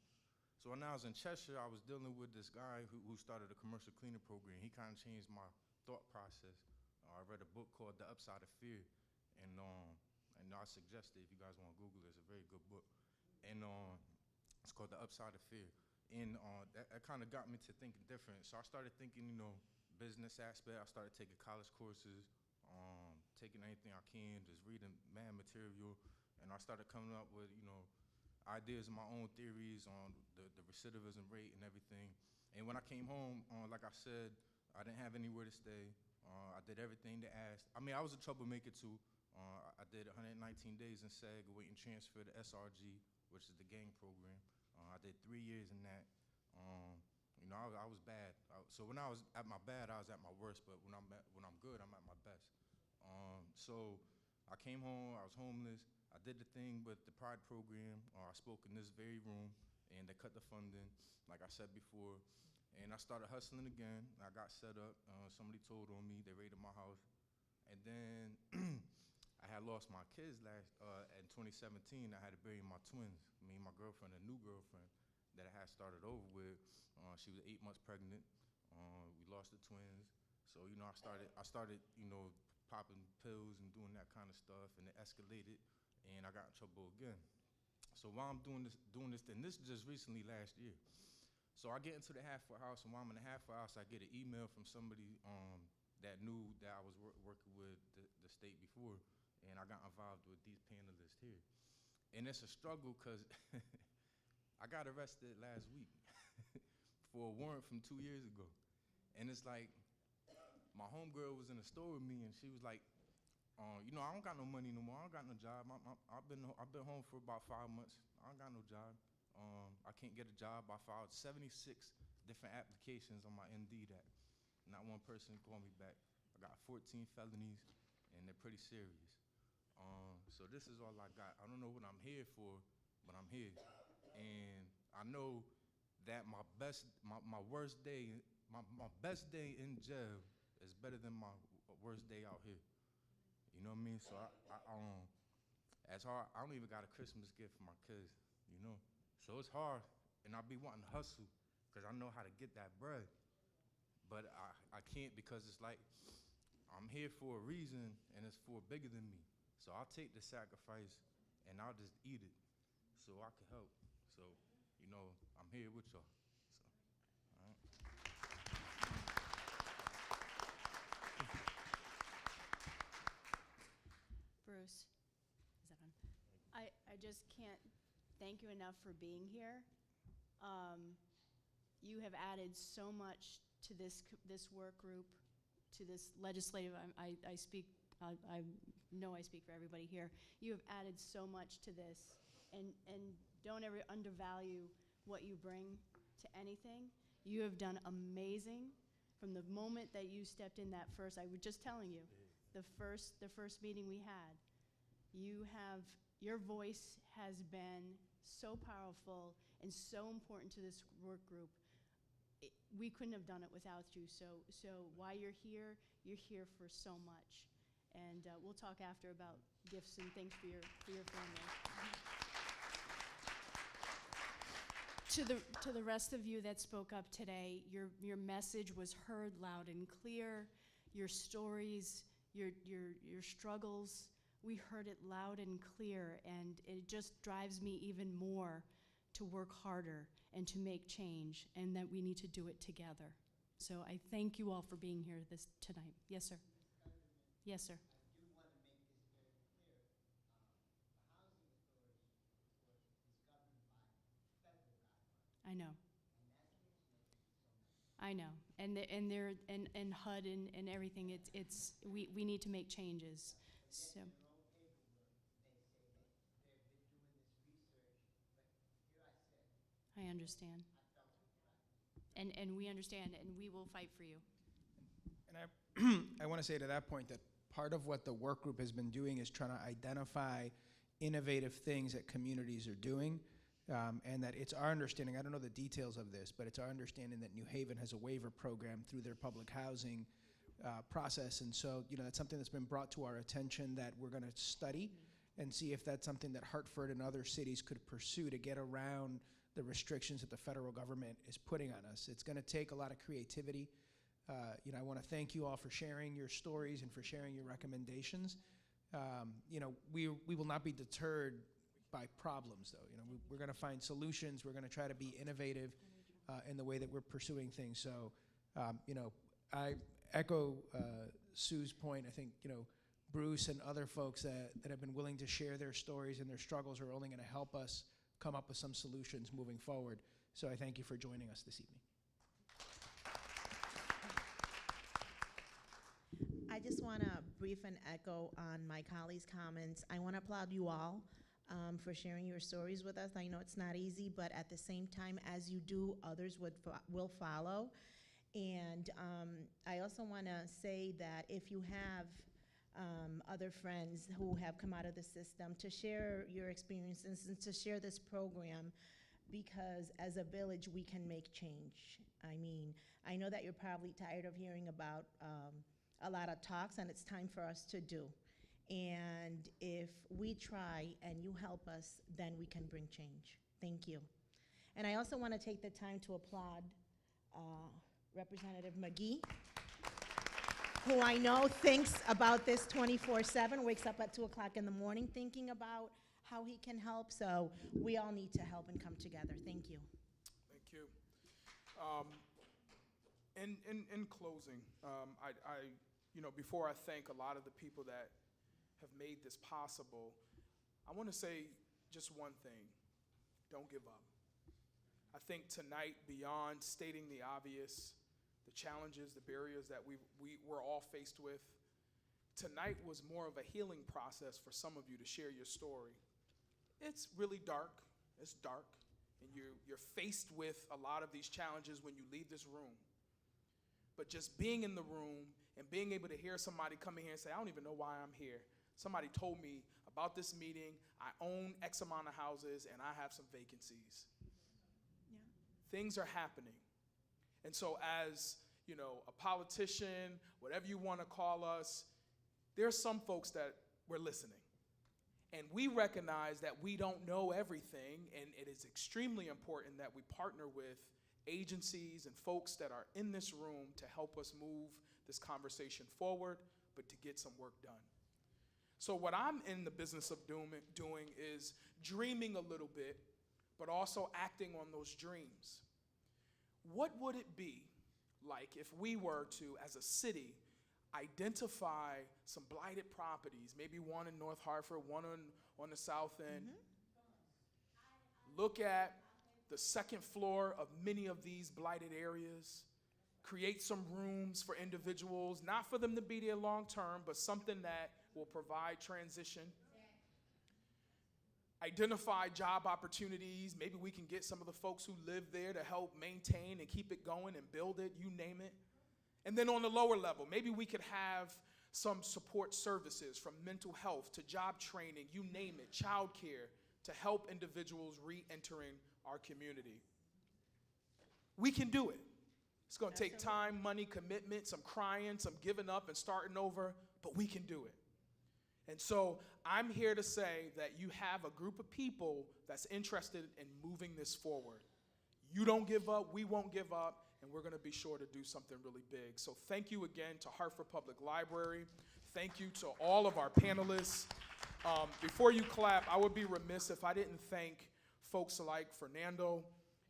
So when I was in Cheshire, I was dealing with this guy who started a commercial cleaning program. He kind of changed my thought process. I read a book called The Upside of Fear, and I suggest it if you guys want to Google it. It's a very good book, and it's called The Upside of Fear. And that kind of got me to thinking different. So I started thinking, you know, business aspect. I started taking college courses, taking anything I can, just reading mad material, and I started coming up with, ideas of my own theories on the recidivism rate and everything. And when I came home, like I said, I didn't have anywhere to stay. I did everything they asked. I mean, I was a troublemaker too. I did 119 days in SAG, awaiting transfer to SRG, which is the gang program. I did 3 years in that. I was bad. So when I was at my bad, I was at my worst. But when I'm good, I'm at my best. So I came home. I was homeless. I did the thing with the Pride program. I spoke in this very room, and they cut the funding, like I said before. And I started hustling again. I got set up. Somebody told on me. They raided my house. And then I had lost my kids in 2017. I had to bury my twins, me and my girlfriend, a new girlfriend that I had started over with. She was 8 months pregnant. We lost the twins. So, I started, popping pills and doing that kind of stuff, and it escalated, and I got in trouble again. So while I'm doing this, and this is just recently last year. So I get into the halfway house, and while I'm in the halfway house, I get an email from somebody that knew that I was working with the state before, and I got involved with these panelists here. And it's a struggle because I got arrested last week for a warrant from 2 years ago. And it's like, my homegirl was in the store with me, and she was like, I don't got no money no more. I don't got no job. I've been home for about 5 months. I don't got no job. I can't get a job. I filed 76 different applications on my Indeed app. Not one person called me back. I got 14 felonies, and they're pretty serious. So this is all I got. I don't know what I'm here for, but I'm here. And I know that my best day in jail is better than my worst day out here. You know what I mean? So as hard, I don't even got a Christmas gift for my kids, So it's hard, and I be wanting to hustle because I know how to get that bread. But I can't because it's like I'm here for a reason, and it's for bigger than me. So I'll take the sacrifice, and I'll just eat it so I can help. So, I'm here with y'all. So, all right. Bruce, is that on? I just can't thank you enough for being here. You have added so much to this work group, to this legislative. I know I speak for everybody here. You have added so much to this, and don't ever undervalue what you bring to anything. You have done amazing from the moment that you stepped in that first. I was just telling you, the first meeting we had. Your voice has been so powerful and so important to this work group. We couldn't have done it without you. So while you're here for so much. And we'll talk after about gifts and things for your family. To the rest of you that spoke up today, your message was heard loud and clear. Your stories, your struggles, we heard it loud and clear, and it just drives me even more to work harder and to make change, and that we need to do it together. So I thank you all for being here tonight. Yes, sir. Yes, sir. I do want to make this very clear. The Housing Authority, of course, is governed by federal guidelines. I know. And that's what's making it so much. I know. And HUD and everything, we need to make changes. So. In their own paperwork, they say that they've been doing this research, but here I said, I understand. I felt it. And we understand, and we will fight for you. And I want to say to that point that part of what the work group has been doing is trying to identify innovative things that communities are doing, and that it's our understanding, I don't know the details of this, but it's our understanding that New Haven has a waiver program through their public housing process. And so, that's something that's been brought to our attention that we're going to study and see if that's something that Hartford and other cities could pursue to get around the restrictions that the federal government is putting on us. It's going to take a lot of creativity. I want to thank you all for sharing your stories and for sharing your recommendations. We will not be deterred by problems, though. We're going to find solutions. We're going to try to be innovative in the way that we're pursuing things. So, I echo Sue's point. I think, Bruce and other folks that have been willing to share their stories and their struggles are only going to help us come up with some solutions moving forward. So I thank you for joining us this evening. I just want to brief and echo on my colleagues' comments. I want to applaud you all for sharing your stories with us. I know it's not easy, but at the same time, as you do, others will follow. And I also want to say that if you have other friends who have come out of the system, to share your experiences and to share this program, because as a village, we can make change. I mean, I know that you're probably tired of hearing about a lot of talks, and it's time for us to do. And if we try and you help us, then we can bring change. Thank you. And I also want to take the time to applaud Representative McGee, who I know thinks about this 24/7, wakes up at 2 o'clock in the morning thinking about how he can help. So we all need to help and come together. Thank you. Thank you. In closing, before I thank a lot of the people that have made this possible, I want to say just one thing: don't give up. I think tonight, beyond stating the obvious, the challenges, the barriers that we're all faced with, tonight was more of a healing process for some of you to share your story. It's really dark. It's dark. And you're faced with a lot of these challenges when you leave this room. But just being in the room and being able to hear somebody come in here and say, I don't even know why I'm here. Somebody told me about this meeting. I own X amount of houses and I have some vacancies. Yeah. Things are happening. And so as, a politician, whatever you want to call us, there's some folks that we're listening. And we recognize that we don't know everything, and it is extremely important that we partner with agencies and folks that are in this room to help us move this conversation forward, but to get some work done. So what I'm in the business of doing is dreaming a little bit, but also acting on those dreams. What would it be like if we were to, as a city, identify some blighted properties, maybe one in North Hartford, one on the south end, look at the second floor of many of these blighted areas, create some rooms for individuals, not for them to be there long term, but something that will provide transition. Identify job opportunities. Maybe we can get some of the folks who live there to help maintain and keep it going and build it, you name it. And then on the lower level, maybe we could have some support services, from mental health to job training, you name it, childcare, to help individuals re-entering our community. We can do it. It's going to take time, money, commitment, some crying, some giving up and starting over, but we can do it. And so I'm here to say that you have a group of people that's interested in moving this forward. You don't give up, we won't give up, and we're going to be sure to do something really big. So thank you again to Hartford Public Library. Thank you to all of our panelists. Before you clap, I would be remiss if I didn't thank folks like Fernando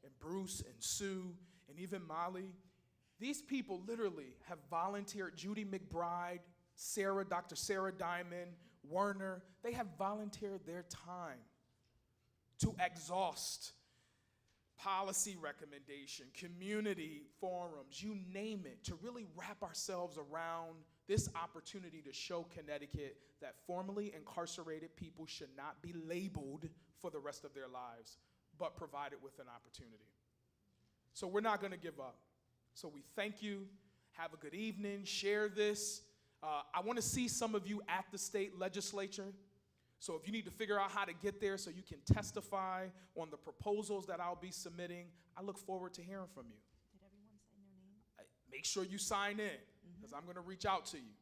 and Bruce and Sue and even Molly. These people literally have volunteered. Judy McBride, Sarah, Dr. Sarah Diamond, Werner, they have volunteered their time to exhaust policy recommendation, community forums, you name it, to really wrap ourselves around this opportunity to show Connecticut that formerly incarcerated people should not be labeled for the rest of their lives, but provided with an opportunity. So we're not going to give up. So we thank you. Have a good evening. Share this. I want to see some of you at the state legislature. So if you need to figure out how to get there so you can testify on the proposals that I'll be submitting, I look forward to hearing from you. Did everyone sign their name? Make sure you sign in, because I'm going to reach out to you.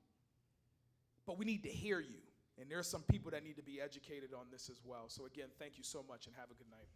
But we need to hear you. And there are some people that need to be educated on this as well. So again, thank you so much and have a good night.